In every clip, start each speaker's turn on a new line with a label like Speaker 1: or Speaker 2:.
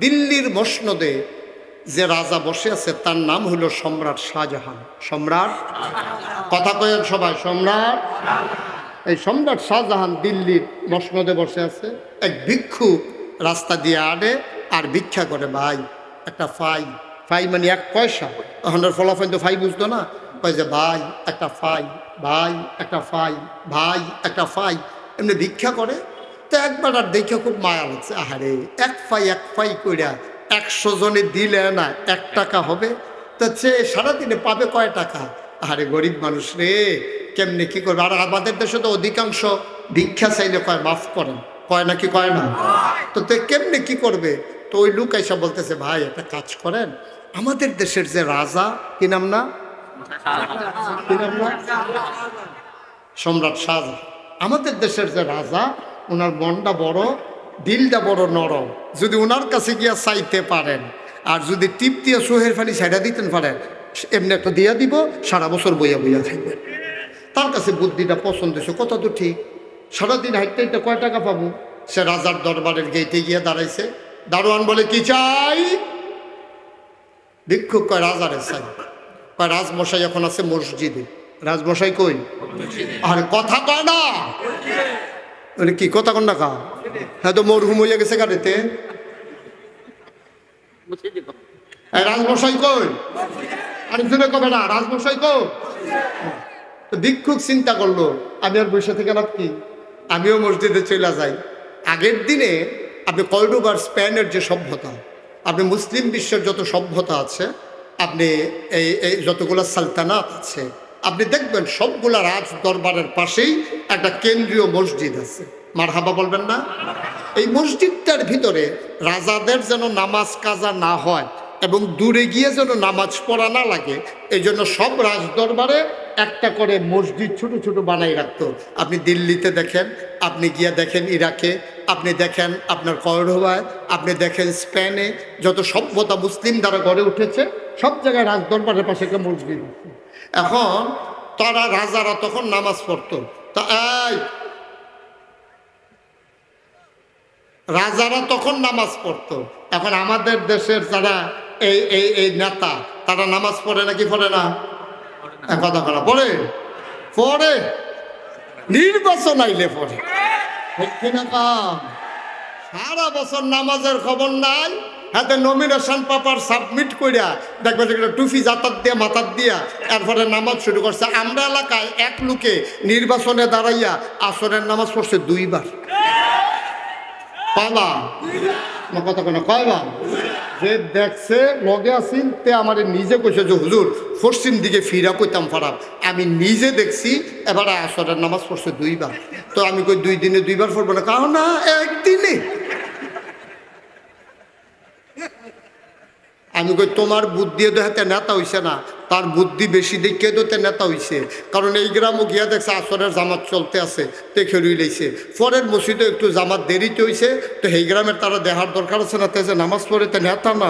Speaker 1: দিল্লির মসনদে যে রাজা বসে আছে তার নাম হলো সম্রাট শাহজাহান। সম্রাট, কথা কয়েন সবাই, সম্রাট। এই সম্রাট শাহজাহান দিল্লির মসনদে বসে আছে। এক ভিক্ষুক রাস্তা দিয়ে আড়ে আর ভিক্ষা করে, ভাই একটা ফাই। ফাই মানে 1 পয়সা। ওখানের ফলাফল তো ফাই বুঝতো না, কয় যে ভাই একটা ফাই, ভাই একটা ফাই, ভাই একটা ফাই, এমনি ভিক্ষা করে। তো একবার আর দেখে খুব মায়া লাগছে, আহারে এক ফাই কইরা 100 জনে দিলে না 1 টাকা হবে, তা সে সারাদিনে পাবে কয় টাকা? আহারে গরিব মানুষ রে, কেমনে কি করবে? আর আমাদের দেশে তো অধিকাংশ ভিক্ষা চাইলে কয় মাফ করেন, কয় নাকি কয় না? তো কেমনে কি করবে? তো ওই লোক এসে বলতেছে, ভাই একটা কাজ করেন, আমাদের দেশের যে রাজা, কি নাম না, কি নাম না, সম্রাট শাহজাহান, আমাদের দেশের যে রাজা, ওনার মনটা বড়, দিলটা বড় নরম, যদি ওনার কাছে গিয়া চাইতে পারেন আর যদি টিপ দিয়ে সোহের ফানি ছাইড়া দিতেন পারেন, এমনি একটা দিয়া দিব, সারা বছর বইয়া বইয়া থাকবেন। তার কাছে বুদ্ধিটা পছন্দ হয়েছে, কথা তো ঠিক। সারাদিন হাইটে হাইটে কয় টাকা পাবো? সে রাজার দরবারের গেটে গিয়ে দাঁড়াইছে। দারোয়ান বলে, কি চাই? ভিক্ষুক কয়, রাজারে চাই। কয়, রাজমশাই এখন আছে মসজিদে। রাজমশাই কই? আর কথা কয় না, কি কথা কন না কা? হ্যাঁ তো মরহুম হইয়া গেছে গাড়িতে। রাজমশাই কই? আর জুড়ে কবে না, রাজমশাই কই? তো ভিক্ষুক চিন্তা করলো, আমি আর বসে থেকে লাভ কি, আমিও মসজিদে চলে যাই। আগের দিনে আপনি কর্ডোবার স্পেনের যে সভ্যতা, আপনি মুসলিম বিশ্বের যত সভ্যতা আছে, আপনি এই যতগুলো সালতানাত আছে, আপনি দেখবেন সবগুলা রাজ দরবারের পাশেই একটা কেন্দ্রীয় মসজিদ আছে। মারহাবা বলবেন না? এই মসজিদটার ভিতরে রাজাদের যেন নামাজ কাজা না হয় এবং দূরে গিয়ে যেন নামাজ পড়া না লাগে, এই জন্য সব রাজ দরবারে একটা করে মসজিদ ছোট ছোট বানাই রাখতো। আপনি দিল্লিতে দেখেন, আপনি গিয়া দেখেন ইরাকে, আপনি দেখেন আপনার কর্ডোবায়, আপনি দেখেন স্পেনে, যত সভ্যতা মুসলিম দ্বারা গড়ে উঠেছে সব জায়গায় রাজ দরবারের পাশে একটা মসজিদ আছে। এখন তারা রাজারা তখন নামাজ পড়তো। তা এই রাজারা তখন নামাজ পড়তো। এখন আমাদের দেশের যারা এই এই এই নেতা, তারা নামাজ পড়ে নাকি পড়ে না? কথা বলা পড়ে, পড়ে নির্বাচন আইলে পড়ে, কিনা কাম? সারা বছর নামাজের খবর নাই, হাতে নমিনেশন পেপার সাবমিট করিয়া দেখবে টুফি জাতার দিয়া মাথার দিয়া এরপরে নামাজ শুরু করছে। আমরা এলাকায় এক লোকে নির্বাচনে দাঁড়াইয়া আসরের নামাজ পড়ছে 2 বার। কয়বা? কথা কেন কয়বা? যে দেখছে লগে আসিন তে আমার নিজে কইছে যে হুজুর পশ্চিম দিকে ফিরা কইতাম ফারাপ, আমি নিজে দেখছি এবারে আসরের নামাজ পড়ছে 2 বার। তো আমি কই 2 দিনে 2 বার পড়বো না? কারণ না, একদিনে। আমি কই তোমার বুদ্ধি তো হাতে নেতা হইছে না, তার বুদ্ধি বেশি দেখে তো নেতা হইছে। কারণ এই গ্রামও গিয়া দেখছে আসরের জামাত চলতে আছে, দেখে রইলেছে। পরের মসজিদে একটু জামাত দেরিতে হইছে, তো এই গ্রামের তারা দেখার দরকার আছে না, তেজে নামাজ পড়ে তে নেতা না।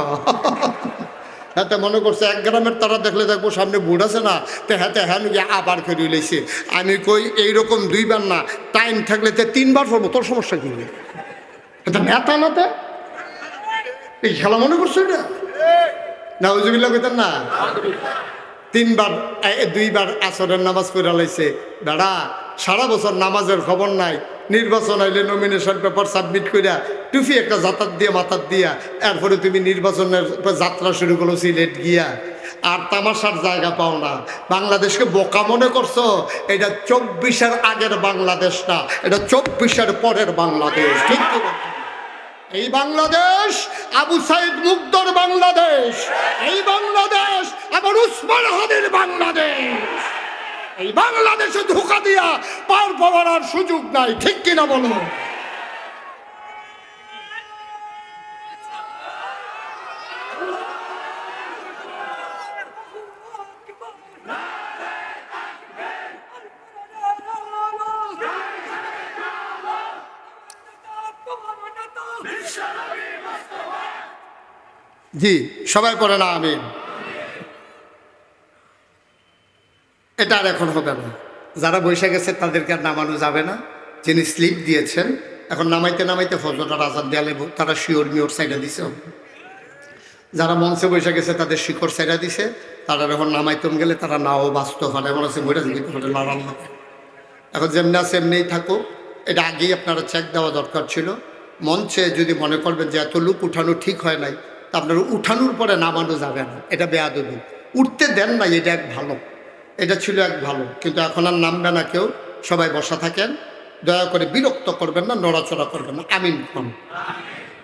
Speaker 1: হাতে মনে করছে এক গ্রামের তারা দেখলে দেখবো সামনে বুড় আছে না, তো হাতে হ্যাঁ গিয়ে আবার খেয়ে লইছে। আমি কই এইরকম 2 বার না, টাইম থাকলে 3 বার পড়বো, তোর সমস্যা কি? এটা নেতা নাতে এই খেলা মনে করছো এটা? না হুজুবিল্লাহ কইতেন না? 2 বার আসরের নামাজ পড়া লাইছে। দাদা সারা বছর নামাজের খবর নাই, নির্বাচন আইলে নমিনেশন পেপার সাবমিট করিয়া টুফি একটা যাতার দিয়ে মাথার দিয়া এরপরে তুমি নির্বাচনের যাত্রা শুরু করো সিলেট গিয়া, আর তামাশার জায়গা পাও না। বাংলাদেশকে বোকা মনে করছো? এটা 24-এর আগের বাংলাদেশ না, এটা 24-এর পরের বাংলাদেশ। ঠিক তো? এই বাংলাদেশ আবু সাইদ মুগ্ধর বাংলাদেশ, এই বাংলাদেশ আবার উসমান হাদির বাংলাদেশ। এই বাংলাদেশে ধোঁকা দিয়া পার পাওয়ার আর সুযোগ নাই, ঠিক কিনা বলো? জি সবাই পড়ে না আমিন। এটা আর এখন হবে না, যারা বৈশা গেছে তাদেরকে আর নামানো যাবে না। যিনি স্লিপ দিয়েছেন এখন নামাইতে নামাইতে ফজরটার আজান দেয়ালে তারা শিওর মিওর সাইডা দিছে। যারা মঞ্চে বসে গেছে তাদের শিকড় সাইডা দিছে, তারা এখন নামাইতম গেলে তারা নাও বাঁচত হয়, এমন আছে বইটা দিতে হবে লড়াল। এখন যেমনি আছে এমনিই থাকুক, এটা আগেই আপনারা চেক দেওয়া দরকার ছিল। মঞ্চে যদি মনে করবেন যে এত লোক উঠানো ঠিক হয় নাই, তা আপনার উঠানোর পরে নামানো যাবে না, এটা বেয়াদবি। উঠতে দেন নাই, এটা এক ভালো, এটা ছিল এক ভালো, কিন্তু এখন আর নামবে না কেউ, সবাই বসা থাকেন। দয়া করে বিরক্ত করবেন না, নড়াচড়া করবেন না। আমিন খন,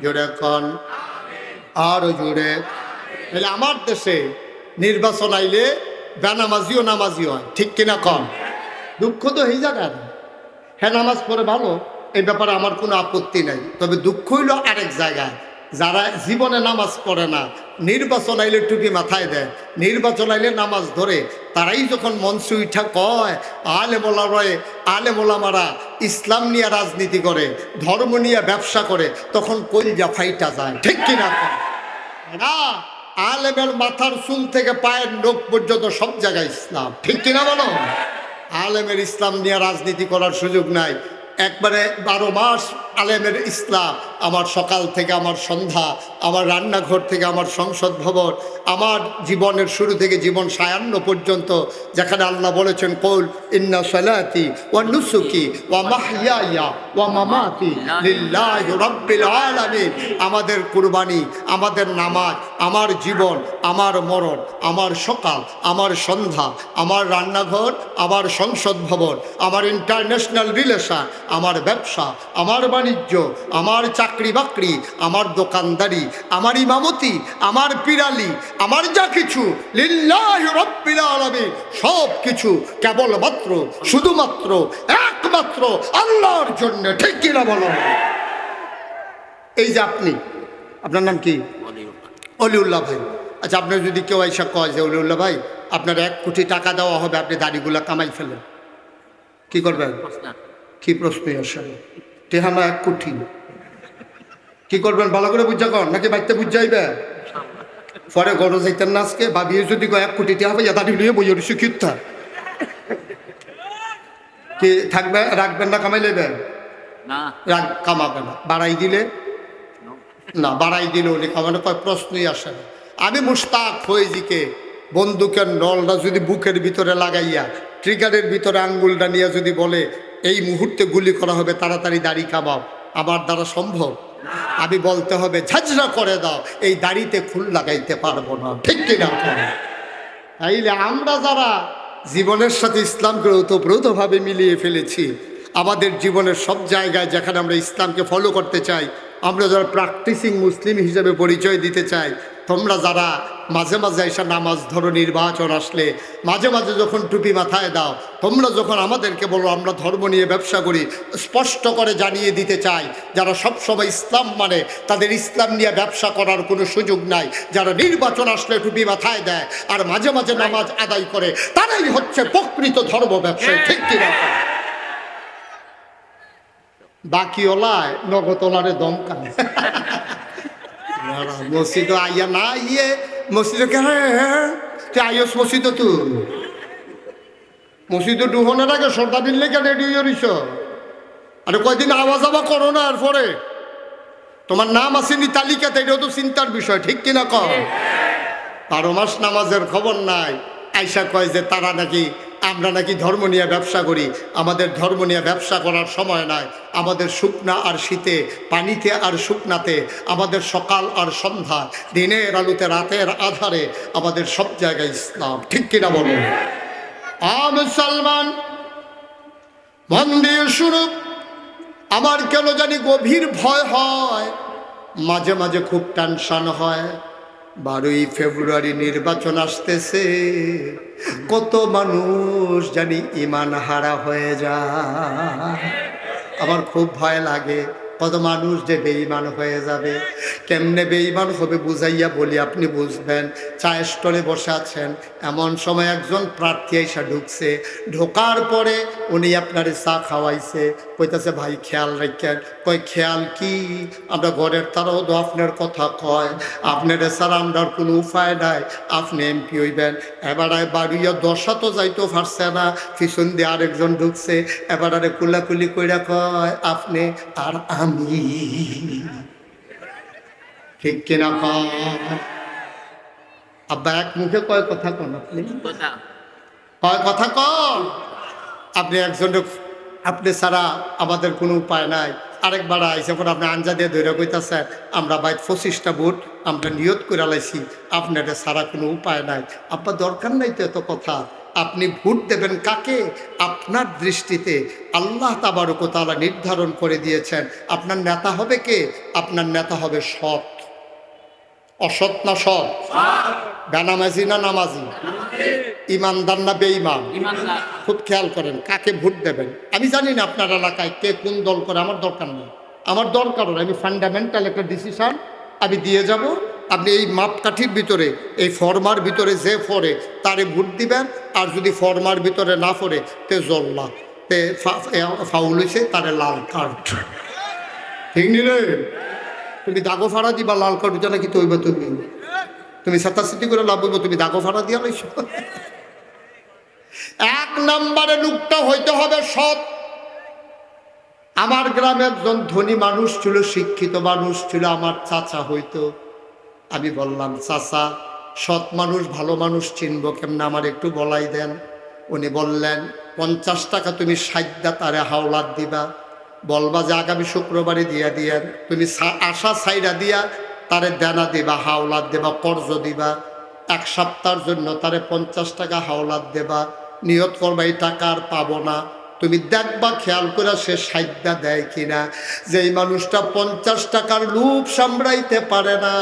Speaker 1: জোরে খন, আরো জোরে। তাহলে আমার দেশে নির্বাচন আইলে বেনামাজিও নামাজি হয়, ঠিক কিনা কন? দুঃখ তো এই জায়গায়, হ্যাঁ নামাজ পড়ে ভালো, এই ব্যাপারে আমার কোনো আপত্তি নাই। তবে দুঃখ হইল আরেক জায়গায়, যারা জীবনে নামাজ পড়ে না, নির্বাচন আইলে টুপি মাথায় দেয়, নির্বাচন আইলে নামাজ ধরে, তারাই যখন মঞ্চে উঠা কয় আলেমোলামারা ইসলাম নিয়ে রাজনীতি করে, ধর্ম নিয়ে ব্যবসা করে, তখন কলিজা ফাইটা যায়, ঠিক কিনা? না, আলেমের মাথার চুল থেকে পায়ের নখ পর্যন্ত সব জায়গায় ইসলাম, ঠিক কিনা বলো? আলেমের ইসলাম নিয়ে রাজনীতি করার সুযোগ নাই। একবারে 12 মাস আলেমের ইসলাম, আমার সকাল থেকে আমার সন্ধ্যা, আমার রান্নাঘর থেকে আমার সংসদ ভবন, আমার জীবনের শুরু থেকে জীবন সায়ান্ন পর্যন্ত, যেখানে আল্লাহ বলেছেন কৌল ইন্না সালাতি ওয়া নুসুকি ওয়া মাহইয়ায়া ওয়া মামাতি লিল্লাহি রাব্বিল আলামিন। আমাদের কুরবানি, আমাদের নামাজ, আমার জীবন, আমার মরণ, আমার সকাল, আমার সন্ধ্যা, আমার রান্নাঘর, আমার সংসদ ভবন, আমার ইন্টারন্যাশনাল রিলেশন, আমার ব্যবসা, আমার বাণিজ্য, আমার চাকরি বাকরি, আমার দোকানদারি, আমার ইমামতি, আমার পিরালি, আমার যা কিছু লিল্লাহি রাব্বিল আলামিন, সব কিছু কেবলমাত্র শুধুমাত্র একমাত্র আল্লাহর জন্য, ঠিক কিনা বলো? এই যে আপনি, আপনার নাম কি? অলিউল্লাহ ভাই। আচ্ছা, আপনার যদি কেউ এসে কয় যে অলিউল্লাহ ভাই আপনার 1 কোটি টাকা দেওয়া হবে, আপনি দাড়িগুলা কামাই ফেলেন, কি করবেন? কি প্রশ্ন আসলে? টেহানা 1 কোটি, কি করবেন? ভালো করে বুঝা কর, নাকি বাইতে বুঝাইবে? পরে গড় যাইতেন না আজকে ভাবিয়ে যদি 1 কোটি টাকা পাইয়া দাঁড়িয়ে নিয়ে বইয়ের শিক্ষিতা কি থাকবে? রাখবেন না কামাই লেবেন? রাখ, কামাবে না। বাড়াই দিলে না, বাড়াই দিলে উনি কামানো কয় প্রশ্নই আসে না। আমি মুশতাক ফয়েজিকে বন্দুকের নলটা যদি বুকের ভিতরে লাগাইয়া ট্রিগারের ভিতরে আঙ্গুলটা নিয়ে যদি বলে এই মুহূর্তে গুলি করা হবে, তাড়াতাড়ি দাড়ি কামাও, আমার দ্বারা সম্ভব? আমি বলতে হবে ঝাঁঝরা করে দাও, এই দাড়িতে ফুল লাগাইতে পারবো না, ঠিক কিনা? তাইলে আমরা যারা জীবনের সাথে ইসলামকে ওতপ্রোতভাবে মিলিয়ে ফেলেছি, আমাদের জীবনের সব জায়গায় যেখানে আমরা ইসলামকে ফলো করতে চাই, আমরা যারা প্র্যাকটিসিং মুসলিম হিসেবে পরিচয় দিতে চাই, তোমরা যারা মাঝে মাঝে এসে নামাজ ধরো, নির্বাচন আসলে মাঝে মাঝে যখন টুপি মাথায় দাও, তোমরা যখন আমাদেরকে বলো আমরা ধর্ম নিয়ে ব্যবসা করি, স্পষ্ট করে জানিয়ে দিতে চাই, যারা সব সময় ইসলাম মানে তাদের ইসলাম নিয়ে ব্যবসা করার কোনো সুযোগ নাই। যারা নির্বাচন আসলে টুপি মাথায় দেয় আর মাঝে মাঝে নামাজ আদায় করে, তারাই হচ্ছে প্রকৃত ধর্ম ব্যবসায়ী, ঠিক কিনা? বাকি ওলায় নগদ ওলারে দমকা মসজিদ আইয়া না ইয়ে মসজিদে কে আইস মসজিদ, তু মসজিদে ডুহনের আগে সর্দা দিল্লে কেন রেডি হয়ে রইছ? আরে কয়দিন আওয়াজ আওয়া করো না, আর পরে তোমার নাম আসেনি তালিকাতে, এটাও তো চিন্তার বিষয়, ঠিক কিনা? কর 12 মাস নামাজের খবর নাই, আইসা কয় যে তারা নাকি আমরা নাকি ধর্ম নিয়ে ব্যবসা করি। আমাদের ধর্ম নিয়ে ব্যবসা করার সময় নাই। আমাদের শুকনা আর শীতে, পানিতে আর শুকনাতে, আমাদের সকাল আর সন্ধ্যা, দিনের আলোতে রাতের আধারে, আমাদের সব জায়গায় ইসলাম, ঠিক কিনা বলো? মুসলমান মন দিয়ে শুরু, আমার কেন জানি গভীর ভয় হয়, মাঝে মাঝে খুব টেনশন হয়। 12ই ফেব্রুয়ারি নির্বাচন আসতেছে, কত মানুষ জানি ইমান হারা হয়ে যায়, আমার খুব ভয় লাগে। কত মানুষ যে বেঈমান হয়ে যাবে। কেমনে বেঈমান হবে বুঝাইয়া বলি, আপনি বুঝবেন। চায়ের স্টলে বসে আছেন, এমন সময় একজন প্রার্থী এসে ঢুকছে। ঢোকার পরে উনি আপনারে চা খাওয়াইছে, কইতাছে ভাই খেয়াল রাখেন। কয় খেয়াল কি? আমরা ঘরের তারাও তো আপনার কথা কয়, আপনার স্যার আমরার কোনো উপায় নাই, আপনি এমপি হইবেন। এবারে বাড়িয়া দশা তো যাইতো পারছে না, পিছন দিয়ে আরেকজন ঢুকছে, এবারে কুলাকুলি কইরা কয় আপনি আর আমি। ঠিক কিনা কয়? আব্বা এক মুখে কয় কথা কন, আপনি কয় কথা কন। আপনি একজন, আপনি ছাড়া আমাদের কোনো উপায় নাই। আরেকবার আইসে পর আপনি আঞ্জা দিয়ে ধরে কইতাছেন আমরা বাইর 25টা ভোট আমরা নিয়ত করে লাইছি, আপনার ছাড়া কোনো উপায় নাই। আপনার দরকার নাই তো এত কথা। আপনি ভোট দেবেন কাকে? আপনার দৃষ্টিতে আল্লাহ তাবারক ওয়া তাআলা নির্ধারণ করে দিয়েছেন আপনার নেতা হবে কে। আপনার নেতা হবে সৎ। অসৎ না সৎ? বেনামাজি না নামাজি? ইমানদার না বেঈমান? খুব খেয়াল করেন কাকে ভোট দেবেন। আমি জানি না আপনার এলাকায় কে কোন দল করে, আমার দরকার নেই। আমার দরকার হলো আমি ফান্ডামেন্টাল একটা ডিসিশন আমি দিয়ে যাব। আপনি এই মাপকাঠির ভিতরে, এই ফর্মার ভিতরে যে পড়ে তারে ভোট দিবেন। আর যদি ফর্মার ভিতরে না পড়ে তে জল্লা, তে ফাউল হয়েছে, তারে লাল কার্ড। ঠিক নিলে তুমি দাগো ফাড়া দিবা, লাল কার্ড উঠে নাকি তৈবা তুমি সাতাশিটি করে লাভ হইব, তুমি দাগো ফাড়া দিয়া লাইছ। এক নম্বরে লোকটা হইতে হবে সৎ। আমার গ্রামে একজন ধনী মানুষ ছিল, শিক্ষিত মানুষ ছিল, আমার চাচা হইতো। আমি বললাম চাচা সৎ মানুষ ভালো মানুষ চিনব কেমন, আমার একটু বলাই দেন। উনি বললেন 50 টাকা তুমি সাইদা তারে হাওলাত দিবা, বলবা যে আগামী শুক্রবারে দিয়া দিয়েন। তুমি আশা সাইডা দিয়া তারে দেনা দিবা, হাওলাত দেবা, কর্জ দিবা। 1 সপ্তাহের জন্য তারে 50 টাকা হাওলাত দেবা, নিয়ত করবা এই টাকা আর পাবো না। তুমি দেখবা খেয়াল করে সে সাইদা দেয় কিনা। যেই মানুষটা 50 টাকার লোভ সামলাইতে পারে না,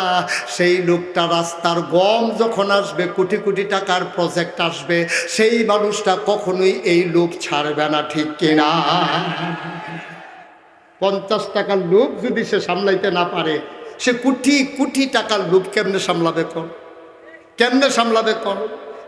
Speaker 1: সেই লোকটা রাস্তার গম যখন আসবে, কোটি কোটি টাকার প্রজেক্ট আসবে, সেই মানুষটা কখনোই এই লোভ ছাড়বে না। ঠিক কিনা? 50 টাকার লোভ যদি সে সামলাইতে না পারে, সে কোটি কোটি টাকার লোভ কেমনে সামলাবে কোন? কেমনে সামলাবে কোন?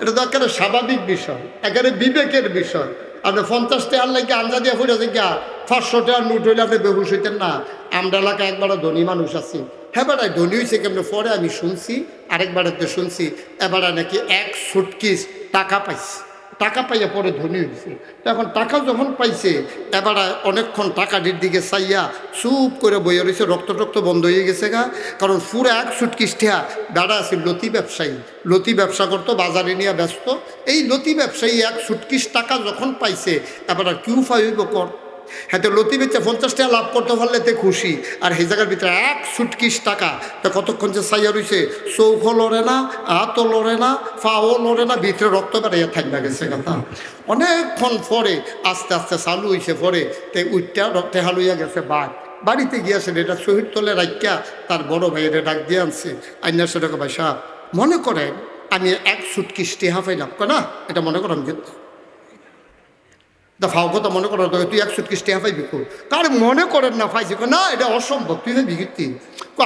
Speaker 1: এটা তো একেবারে স্বাভাবিক বিষয়, একেবারে বিবেকের বিষয়। আপনি 50 টাকার লাগে আঞ্জা দিয়ে ফুটে গা 500 টাকার নোট হইলে আপনি বেহুশ হইতেন না। আমরা এলাকায় একবারও ধনী মানুষ আছি, হ্যাঁ বেড়ায় ধনী হয়েছে কেমনে পরে আমি শুনছি, আরেকবারেতে শুনছি এবারে নাকি 1 সুটকিস টাকা পাইছে, টাকা পাইয়া পরে ধনী হয়েছে। এখন টাকা যখন পাইছে এবারে অনেকক্ষণ টাকাটির দিকে চাইয়া চুপ করে বইয়া রয়েছে, রক্ত টক্ত বন্ধ হয়ে গেছে গা। কারণ পুরো 1 সুটকিস টিয়া বেড়া আছে লতি ব্যবসায়ী, লতি ব্যবসা করতো, বাজারে নিয়ে ব্যস্ত। এই লতি ব্যবসায়ী 1 সুটকিস টাকা যখন পাইছে এবার আর কি উপায় হইব কর। হ্যাঁ, তো লতি বেচে 50 টাকা লাভ করতে পারলে তে খুশি। আর সেই জায়গার ভিতরে 1 সুটকিস টাকা, তা কতক্ষণ যে চাইয়া রয়েছে, চৌখো লড়ে না, হাতও লড়ে না, পাও লড়ে না, ভিতরে রক্ত বেড়াইয়া থাকবে গেছে কথা। অনেকক্ষণ পরে আস্তে আস্তে চালু হয়েছে, পরে তে উঠটা রক্তে হালুইয়া গেছে। বাড়িতে গিয়েছেন, এটা শহীদ তলে রাখিয়া তার বড় ভাইয়ের ডাক দিয়ে আনছে। আইনার সেটা ভাই সাহেব মনে করেন আমি 1 সুটকিস টেহা পাইলাম না, এটা মনে করেন কিন্তু ফাও কথা মনে করো, তুই 1 সুটকিস টেহা পাইবি কো? তার মনে করেন না পাইছি, না এটা অসম্ভব, তুই না বিকৃতি।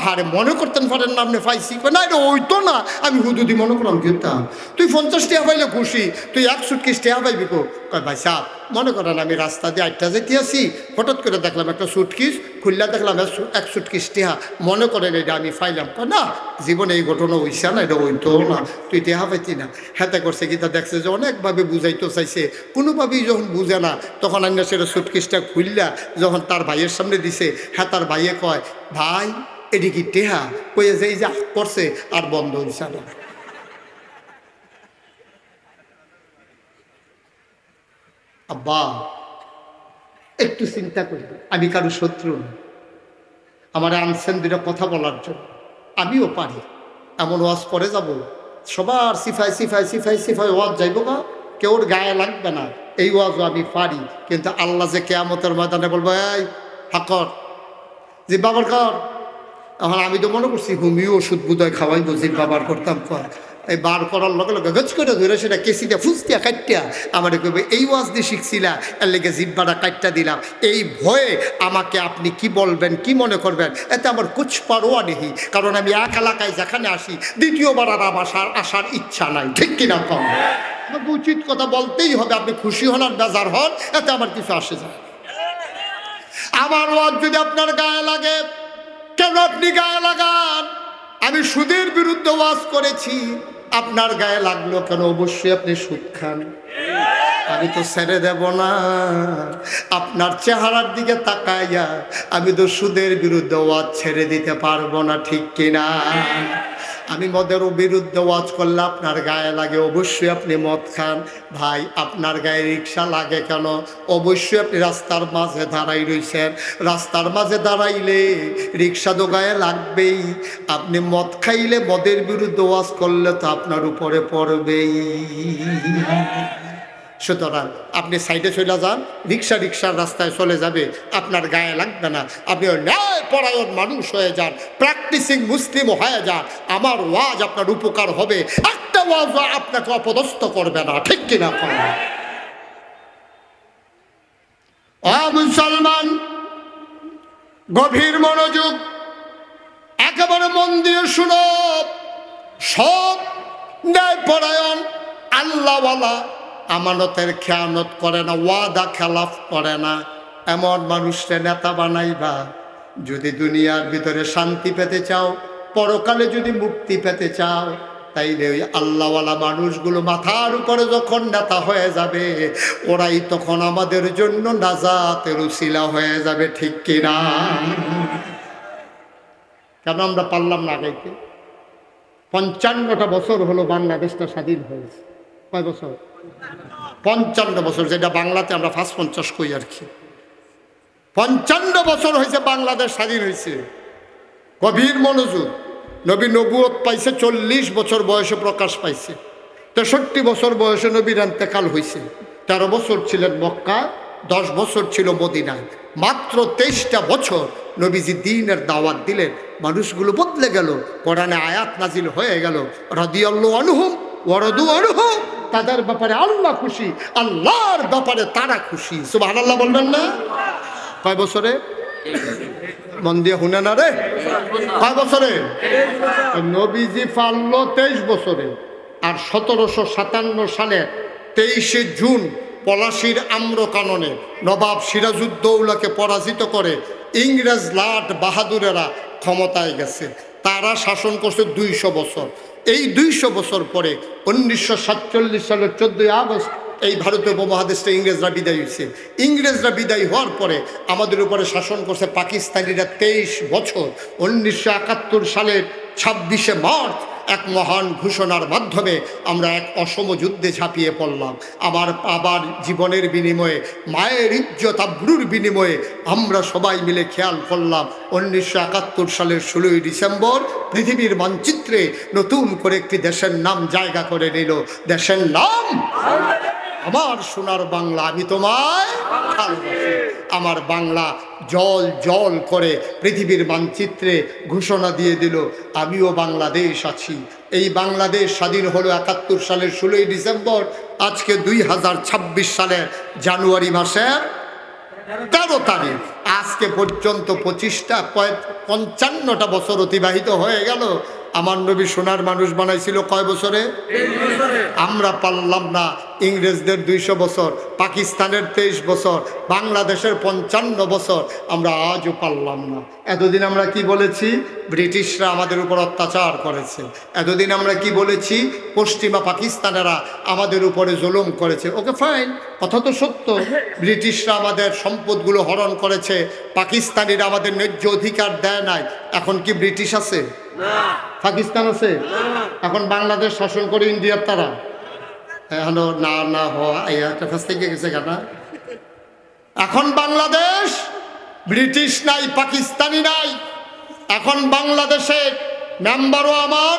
Speaker 1: হারে মনে করতেন পারেন না আপনি পাইছি, না এটা ওইতো না, আমি হুদুদি মনে করলাম কিনতাম। তুই 50 টাকা পাইলে খুশি, তুই 1 সুটকিস টেহা পাইবি কো? ভাই সাহ মনে করেন আমি রাস্তা দিয়ে 8টা যেতে আসি, হঠাৎ করে দেখলাম একটা সুটকিস খুললা, দেখলাম 1 সুটকিস টেহা, মনে করেন এটা আমি পাইলাম। না জীবনে এই ঘটনা হইছে না, এটা হইতো না, তুই টেহা পাইতি না। হেতে করছে কি, তা দেখছে যে অনেকভাবে বুঝাইতে চাইছে, কোনোভাবেই যখন বুঝে না তখন আইনা সেটা সুটকিসটা খুললা যখন তার ভাইয়ের সামনে দিছে, হ্যাঁ তার ভাইয়ে কয় ভাই এটি কি টেহা? কয়ে যে এই যে করছে আর বন্ধ হইছে না। আব্বা একটু চিন্তা করি, আমি কারো শত্রু না, আমার আনছেন 2টা কথা বলার জন্য, আমিও পারি। এমন ওয়াজ করে যাব, সবার সিফাই সিফাই সিফাই সিফাই ওয়াজ যাইব না, কেউর গায়ে লাগবে না, এই ওয়াজও আমি পারি। কিন্তু আল্লাহ যে কিয়ামতের ময়দানে বলবো এই হাকর জি বাবার কর, এখন আমি তো মনে করছি হুমিও ওষুধ বুধয় খাওয়াইবো, জি বাবার করতাম কর। এই বার করার লগে লগে গছ করে ধরে সেটা কেসিটা ফুসতিয়া কাটটা আমারে কইবে এই ওয়াজ দিয়ে শিখছিলা, এর লেগে জিব্বাটা কাটটা দিলাম। এই ভয়ে আমাকে আপনি কি বলবেন, কি মনে করবেন, এতে আমার কুছ পারোয়া নেই। কারণ আমি এক এলাকায় যেখানে আসি দ্বিতীয়বার আর আসার ইচ্ছা নাই। ঠিক কিনা কম? আমাকে উচিত কথা বলতেই হবে। আপনি খুশি হন আর বেজার হন, এতে আমার কিছু আসে যায়। আমার ওয়াজ যদি আপনার গায়ে লাগে, কেন আপনি গায়ে লাগান? আমি সুদের বিরুদ্ধে ওয়াজ করেছি, আপনার গায়ে লাগলো কেন? অবশ্যই আপনি সুদ খান, আমি তো ছেড়ে দেব না। আপনার চেহারার দিকে তাকাইয়া আমি তো সুদের বিরুদ্ধে ওয়াজ ছেড়ে দিতে পারবো না। ঠিক কিনা? আমি মদেরও বিরুদ্ধে ওয়াজ করলে আপনার গায়ে লাগে, অবশ্যই আপনি মদ খান। ভাই, আপনার গায়ে রিক্সা লাগে কেন? অবশ্যই আপনি রাস্তার মাঝে দাঁড়াই রয়েছেন। রাস্তার মাঝে দাঁড়াইলে রিক্সা তো গায়ে লাগবেই। আপনি মদ খাইলে মদের বিরুদ্ধে ওয়াজ করলে তো আপনার উপরে পড়বেই। সুতরাং আপনি সাইডে চলে যান, রিক্সার রাস্তায় চলে যাবে, আপনার গায়ে লাগবে না। আপনি ন্যায় পরায়ণ মানুষ হয়ে যান, প্র্যাকটিসিং মুসলিম হয়ে যান, আমার ওয়াজ আপনার উপকার হবে। একটা ওয়াজ আপনাকে অপদস্থ করবে না। ঠিক কিনা? মুসলমান, গভীর মনোযোগ, একেবারে মন দিয়ে শুনো। সব ন্যায় পরায়ণ আল্লাহওয়ালা, আমানতের খেয়ানত করে না, ওয়াদা খেলাফ করে না, এমন মানুষকে নেতা বানাইবা। যদি দুনিয়ার ভিতরে শান্তি পেতে চাও, পরকালে যদি মুক্তি পেতে চাও, তাইলে ওই আল্লাহওয়ালা মানুষগুলো মাথার উপরে যখন নেতা হয়ে যাবে, ওরাই তখন আমাদের জন্য নাজাতের উসিলা হয়ে যাবে। ঠিক কিনা? কেন আমরা পারলাম না গাইতে? 55টা বছর হলো বাংলাদেশটা স্বাধীন হয়েছে। কয় বছর? 55 বছর, যেটা বাংলাতে আমরা 50 কই আর কি। 55 বছর হয়েছে বাংলাদেশ স্বাধীন হয়েছে। গভীর মনোযোগ। নবী নবুয়ত পাইছে 40 বছর বয়সে প্রকাশ পাইছে। 63 বছর বয়সে নবীর ইন্তেকাল হয়েছে। 13 বছর ছিলেন মক্কা, 10 বছর ছিল মদিনায়। মাত্র 23টা বছর নবীজি দ্বীনের দাওয়াত দিলেন, মানুষগুলো বদলে গেল। কোরআনে আয়াত নাজিল হয়ে গেল, রাদিয়াল্লাহু আনহুম ওয়া রাদু আনহু। তাদের ব্যাপারে আল্লাহ খুশি, আল্লাহর ব্যাপারে তারা খুশি। সুবহানাল্লাহ বলবেন না? কয় বছরে? মন দিয়ে শুনে না রে, কয় বছরে? নবীজি পারলো 23 বছরে। আর 1757 সালে 23শে জুন পলাশির আম্রকাননে নবাব সিরাজউদ্দৌলাকে পরাজিত করে ইংরেজ লাট বাহাদুরেরা ক্ষমতায় গেছে। তারা শাসন করছে 200 বছর। এই 200 বছর পরে 1947 সালের 14ই আগস্ট এই ভারতীয় উপমহাদেশে ইংরেজরা বিদায় হয়েছে। ইংরেজরা বিদায় হওয়ার পরে আমাদের উপরে শাসন করছে পাকিস্তানিরা 23 বছর। 1971 সালের 26শে মার্চ এক মহান ঘোষণার মাধ্যমে আমরা এক অসম যুদ্ধে ঝাঁপিয়ে পড়লাম। আবার জীবনের বিনিময়ে, মায়ের ইজ্জত আব্রুর বিনিময়ে আমরা সবাই মিলে খেয়াল করলাম 1971 সালের 16ই ডিসেম্বর পৃথিবীর মানচিত্রে নতুন করে একটি দেশের নাম জায়গা করে নিল। দেশের নাম আমার সোনার বাংলা। আমি তোমায় ভালোবাসি। আমার বাংলা জল জল করে পৃথিবীর মানচিত্রে ঘোষণা দিয়ে দিল, আমিও বাংলাদেশ আছি। এই বাংলাদেশ স্বাধীন হলো 71 সালের 16ই ডিসেম্বর। আজকে 2026 সালের জানুয়ারি মাসের 13 তারিখ। আজকে পর্যন্ত 55টা বছর অতিবাহিত হয়ে গেল। আমার নবী সোনার মানুষ বানাইছিল কয় বছরে? আমরা পারলাম না। ইংরেজদের 200 বছর, পাকিস্তানের 23 বছর, বাংলাদেশের 55 বছর, আমরা আজও পারলাম না। এতদিন আমরা কি বলেছি? ব্রিটিশরা আমাদের উপর অত্যাচার করেছে। এতদিন আমরা কি বলেছি? পশ্চিমা পাকিস্তানেরা আমাদের উপরে জুলুম করেছে। ওকে ফাইন, কথা তো সত্য। ব্রিটিশরা আমাদের সম্পদগুলো হরণ করেছে, পাকিস্তানিরা আমাদের ন্যায্য অধিকার দেয় নাই। এখন কি ব্রিটিশ আছে? পাকিস্তান আছে? এখন বাংলাদেশ শাসন করে ইন্ডিয়ার তারা। এখন না হওয়া একটা কাছ থেকে গেছে কেনা। এখন বাংলাদেশ ব্রিটিশ নাই, পাকিস্তানি নাই। এখন বাংলাদেশের মেম্বারও আমার,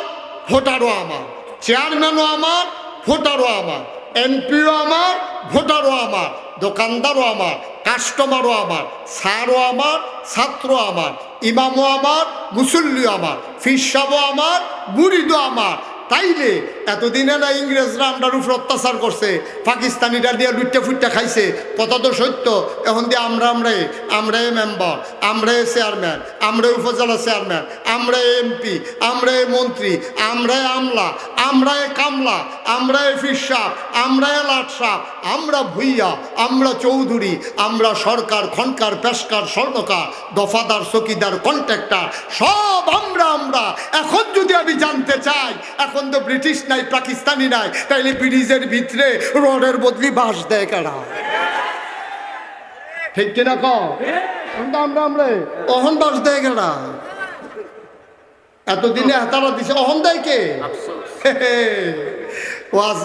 Speaker 1: ভোটারও আমার, চেয়ারম্যানও আমার, ভোটারও আমার, এমপিও আমার, ভোটারও আমার, দোকানদারও আমার, কাস্টমারও আমার, স্যারও আমার, ছাত্র আমার, ইমামও আমার, মুসল্লিও আমার, ফিরসাবও আমার, মুরিদও আমার, তাইলে এতদিনে না ইংরেজরা আমরার উপর অত্যাচার করছে, পাকিস্তানিরা দিয়ে লুট্টা ফুট্টা খাইছে, কথা তো সত্য। এখন দিয়ে আমরাই মেম্বার, আমরাই চেয়ারম্যান, আমরাই উপজেলা চেয়ারম্যান, আমরাই এমপি, আমরাই মন্ত্রী, আমরাই আমলা, আমরাই কামলা, আমরাই ফিরসাপ, আমরাই লাটসাপ, আমরা ভুইয়া, আমরা চৌধুরী, আমরা সরকার, খনকার, পেশকার, স্বর্ণকার, দফাদার, চকিদার, কন্ট্রাক্টর, সব আমরা। এখন যদি আমি জানতে চাই, এখন তো ব্রিটিশ নাই, পাকিস্তানি নাই, তাইলে ব্রিটিশের ভিতরে রডের বদলি বাঁশ দেয় কারা? ঠিক কিনা আমরা অহন বাঁশ দেয় কারা? এতদিনে হাতারা দিছে, অহন দেয় কে? ওয়াজ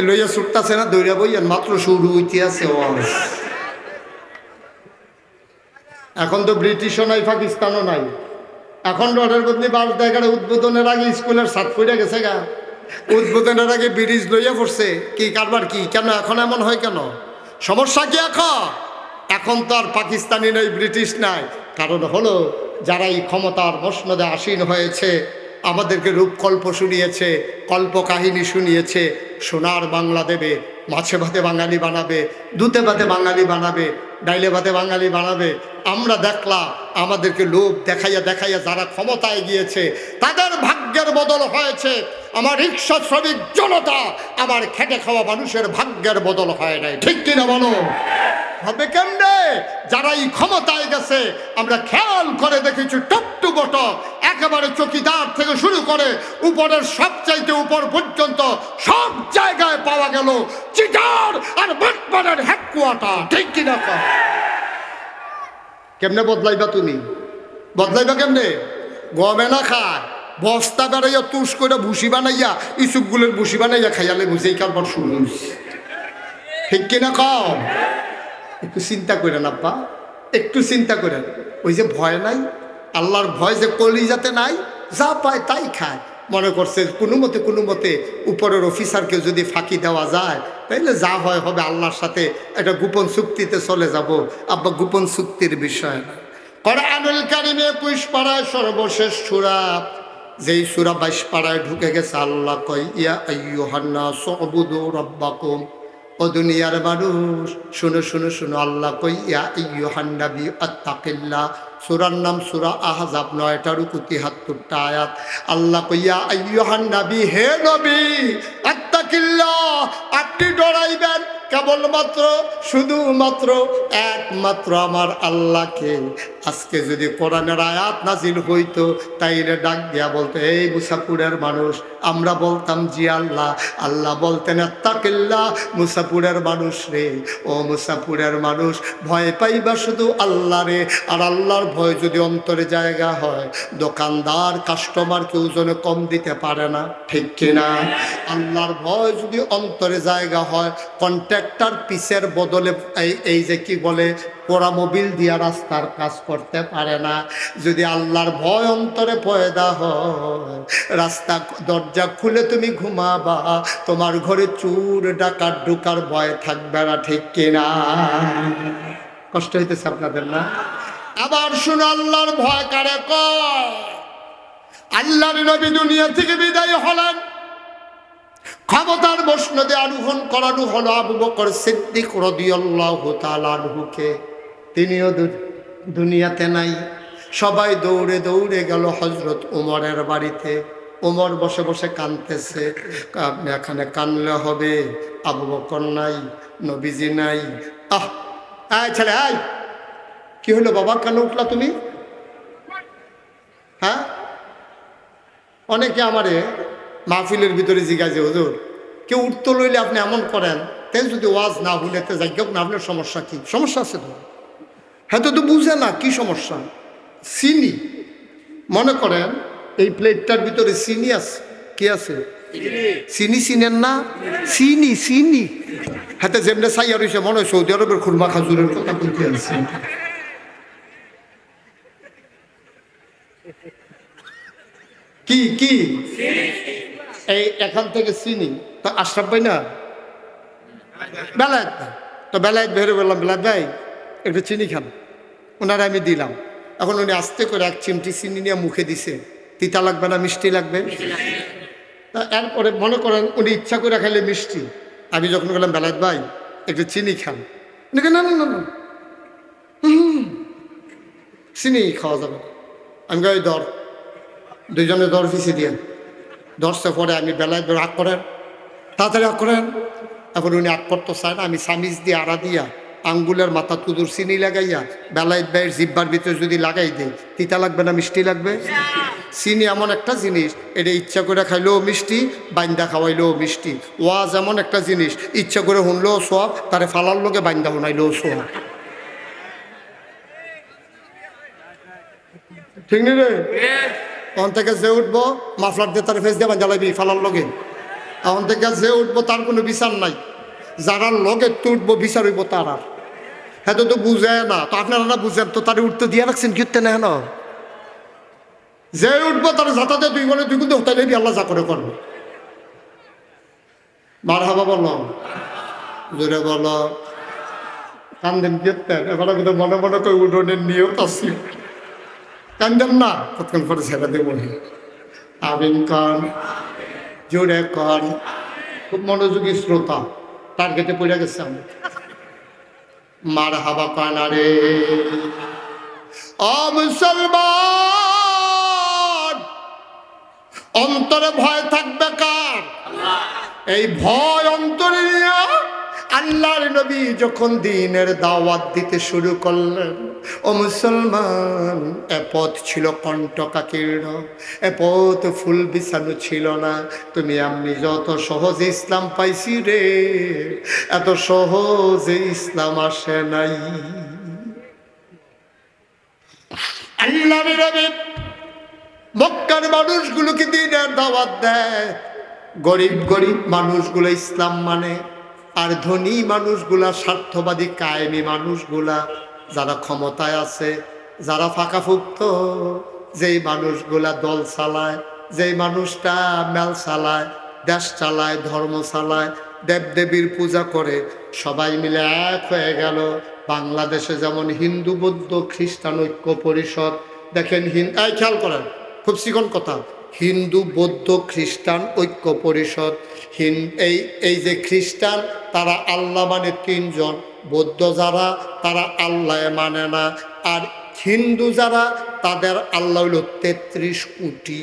Speaker 1: লইয়া ছুটতাছে না, দৌড়া বইয়েন, মাত্র শুরু হইতে আছে ওয়াজ। এখন তো ব্রিটিশও নাই, পাকিস্তানও নাই, এখন রডের বদলি বাস দেখার উদ্বোধনের আগে স্কুলের ছাদ ফুটে গেছে গা, উদ্বোধনের আগে ব্রিটিশ লইয়া পড়ছে। কি কারবার কি? কেন এখন এমন হয় কেন? সমস্যা কি এখন তো আর পাকিস্তানি নাই, ব্রিটিশ নাই। কারণ হলো যারা এই ক্ষমতার মসনদে আসীন হয়েছে, আমাদেরকে রূপকল্প শুনিয়েছে, কল্প কাহিনী শুনিয়েছে, সোনার বাংলা দেবে, মাছে ভাতে বাঙালি বানাবে, দুধে ভাতে বাঙালি বানাবে, ডাইলে ভাতে বাঙালি বানাবে। আমরা দেখলাম আমাদেরকে লোভ দেখাইয়া যারা ক্ষমতায় গিয়েছে তাদের ভাগ্যের বদল হয়েছে। আমার রিক্সা শ্রমিক জনতা, আমার খেটে খাওয়া মানুষের ভাগ্যের বদল হয় নাই। ঠিক কিনা বলো? হবে কেমনে? যারা এই ক্ষমতায় গেছে আমরা খেয়াল করে দেখেছি, টপ টু বটম, একেবারে চকিদার থেকে শুরু করে উপরের সবচাইতে উপর পর্যন্ত সব জায়গায় পাওয়া গেল চিটার আর বাটপাড়ার হেডকোয়ার্টার। ঠিক কিনা? কেমনে বদলাইবা তুমি? বদলাইবা কেমনে? গমে না খায়, বস্তা বেড়াইয়া তুষ করে ভুসি বানাইয়া, ইসুকগুলোর ভুসি বানাইয়া খাইয়ালে বুঝেই কারবার শুরু হয়েছে। ঠিক কিনা কম? একটু চিন্তা করেন আব্বা, একটু চিন্তা করেন। ওই যে ভয় নাই, আল্লাহর ভয় যে কলিজাতে নাই, যা পায় তাই খায়। মনে করছে কোনো মতে উপরের অফিসারকে যদি ফাঁকি দেওয়া যায় তাইলে যা হয় হবে, আল্লাহর সাথে একটা গোপন চুক্তিতে চলে যাব। আব্বা, গোপন চুক্তির বিষয় না। কোরআনুল কারীমে 21 পারায় সর্বশেষ সূরা, যেই সূরা 22 পারায় ঢুকে গেছে, আল্লাহ কয় ইয়া আইয়ুহান নাসু উবুদু রাব্বাকুম। ও দুনিয়ার মানুষ শুনো শুনো শুনো, আল্লাহ কই ইয়া আইয়ুহান নবী আত্তাকিল্লাহ। সূরার নাম সূরা আহজাব, 9টা রুকু 73টা আয়াত। আল্লাহ কই ইয়া আইয়ুহান নবী, হে নবী, আত্তাকিল্লাহ, আপনি ডরাইবেন কেবলমাত্র শুধুমাত্র একমাত্র আমার আল্লাহকে। আজকে যদি কোরআনের আয়াত নাজিল হইতো তাইলে ডাক দিয়া বলতো, এই মুসাফুরের মানুষ। আমরা বলতাম জি আল্লাহ। আল্লাহ বলতেন আত্তাকিল্লাহ, মুসাফুরের মানুষ রে, ও মুসাফুরের মানুষ, ভয় পাইবা শুধু আল্লাহ রে। আর আল্লাহর ভয় যদি অন্তরে জায়গা হয়, দোকানদার কাস্টমার কেউ যেন কম দিতে পারে না। ঠিক কিনা? আল্লাহর ভয় যদি অন্তরে জায়গা হয়, কন্ট্রাক্টর পিসের বদলে এই যে কি বলে পোড়া মোবিল দিয়া রাস্তার কাজ করতে পারে না। যদি আল্লাহর ভয় অন্তরে পয়দা হয়, রাস্তা দরজা খুলে তুমি ঘুমাবা, তোমার ঘরে চোর ডাকাত ঢুকার ভয় থাকবে না। ঠিক কিনা? কষ্ট হইতেছে আপনাদের না? আবার শুনো, আল্লাহর ভয় কারে কয়? আল্লাহর নবী দুনিয়া থেকে বিদায় হলেন, ক্ষমতার মসনদে আরোহণ করানো হলো আবু বকর সিদ্দিক রাদিয়াল্লাহু তাআলা আনহুকে। তিনিও দুনিয়াতে নাই। সবাই দৌড়ে দৌড়ে গেল হযরত ওমরের বাড়িতে। ওমর বসে বসে কাঁদতেছে। আপনি এখানে কানলে হবে, আবু বকর নাই, নবীজি নাই। আয় ছেলে আয়, কি হলো বাবা, কেন উঠলা তুমি? হ্যাঁ, অনেকে আমারে মাহফিলের ভিতরে জিজ্ঞাসা, হুজুর কেউ উঠতে লইলে আপনি এমন করেন, তাই যদি ওয়াজ না ভুলেতে যাই না, আপনার সমস্যা কি? সমস্যা আছে তো? হ্যাঁ, তো বুঝে না কি সমস্যা। চিনি, মনে করেন এই প্লেটটার ভিতরে চিনি আছে। কি আছে? চিনি। চিনেন না? চিনি চিনি। হাতে যেমনি চাইয়া রয়েছে, মনে হয় সৌদি আরবের খুরমা খাজুরের কথা বলতে আছে। কি কি এই এখান থেকে চিনি তো আশরাফ ভাই না, বেলায়েত তো, বেলায়েত বেরো বললাম, বেলায়েত ভাই একটু চিনি খান। ওনারা আমি দিলাম। এখন উনি আস্তে করে 1 চিমটি চিনি নিয়ে মুখে দিছে। তিতা লাগবে না মিষ্টি লাগবে? তা এরপরে মনে করেন উনি ইচ্ছা করে খাইলে মিষ্টি, আমি যখন বললাম বেলায়েত ভাই একটু চিনি খান, উনি না না না না চিনি খাওয়া যাবে। আমি গাই দর দুইজনে দর ফিসি দিয়ে দরছে পরে আমি বেলায়েত রাগ করেন, তাড়াতাড়ি রাগ করেন। এখন উনি আগ করতে চায় না, আমি সামিজ দিয়ে আড়া দিয়া আঙ্গুলের মাথা তুদুর চিনি লাগাইয়া বেলায়েত ভাইয়ের জিব্বার ভিতরে যদি লাগাই দেই, তিতা লাগবে না মিষ্টি লাগবে? চিনি এমন একটা জিনিস, এটা ইচ্ছা করে খাইলেও মিষ্টি, বাইন্দা খাওয়াইলেও মিষ্টি। ওয়াজ এমন একটা জিনিস, ইচ্ছা করে শুনলেও সব, তারে ফালার লোকে বাইন্দা শুনাইলেও সব। ঠিক নেই রে? তখন থেকে যে উঠবো মাফলার দিয়ে তার ফেস দিয়ে বাইন্দা লাগবি ফালার লগে। এখন থেকে যে উঠবো তার কোনো বিচার নাই, যারা লগে তুটবো বিচার হইব তার। আর হ্যাঁ তো বুঝে না, তো আপনারা না বুঝেন তো তারে উঠতে দিয়ে রাখছেন কিনতে না হেন, যে উঠবো তার যাতাতে দুই বলে দুই কিন্তু হতাই নেবি, আল্লাহ যা করে করবে। মার হাবা বলো, জোরে বলো, কান্দেন গেতেন এবার কিন্তু মনে মনে করে উঠোনের নিয়ত আসি, কান্দেন না কতক্ষণ পরে ছেড়ে দেব। আমিন কন, জোরে কন। খুব মনোযোগী শ্রোতা, টার্গেটে পড়ে গেছে আমি। মার হাবা কানা রে ও মুসলমান, অন্তরে ভয় থাকবে কার? এই ভয় অন্তরে নিয়ে আল্লাহর নবী যখন দ্বীনের দাওয়াত দিতে শুরু করলেন, ও মুসলমান, এ পথ ছিল কণ্টকাকীর্ণ, এ পথ ফুল বিছানো ছিল না। তুমি আমি যত সহজে ইসলাম পাইছি রে, এত সহজে ইসলাম আসে নাই। আল্লাহর নবী মক্কার মানুষগুলোকে দ্বীনের দাওয়াত দেয়, গরিব গরিব মানুষগুলো ইসলাম মানে, আর ধনী মানুষগুলা, স্বার্থবাদী কায়েমি মানুষগুলা, যারা ক্ষমতায় আছে, যারা ফাঁকাফুক্ত, যেই মানুষগুলা দল চালায়, যেই মানুষটা মেল চালায়, দেশ চালায়, ধর্ম চালায়, দেবদেবীর পূজা করে, সবাই মিলে এক হয়ে গেল। বাংলাদেশে যেমন হিন্দু বৌদ্ধ খ্রিস্টান ঐক্য পরিষদ, দেখেন এই খেয়াল করেন, খুব চিকন কথা, হিন্দু বৌদ্ধ খ্রিস্টান ঐক্য পরিষদ। এই যে খ্রিস্টান তারা আল্লাহ মানে তিনজন, বৌদ্ধ যারা তারা আল্লাহ মানে না, আর হিন্দু যারা তাদের আল্লাহ হইল 33 কোটি।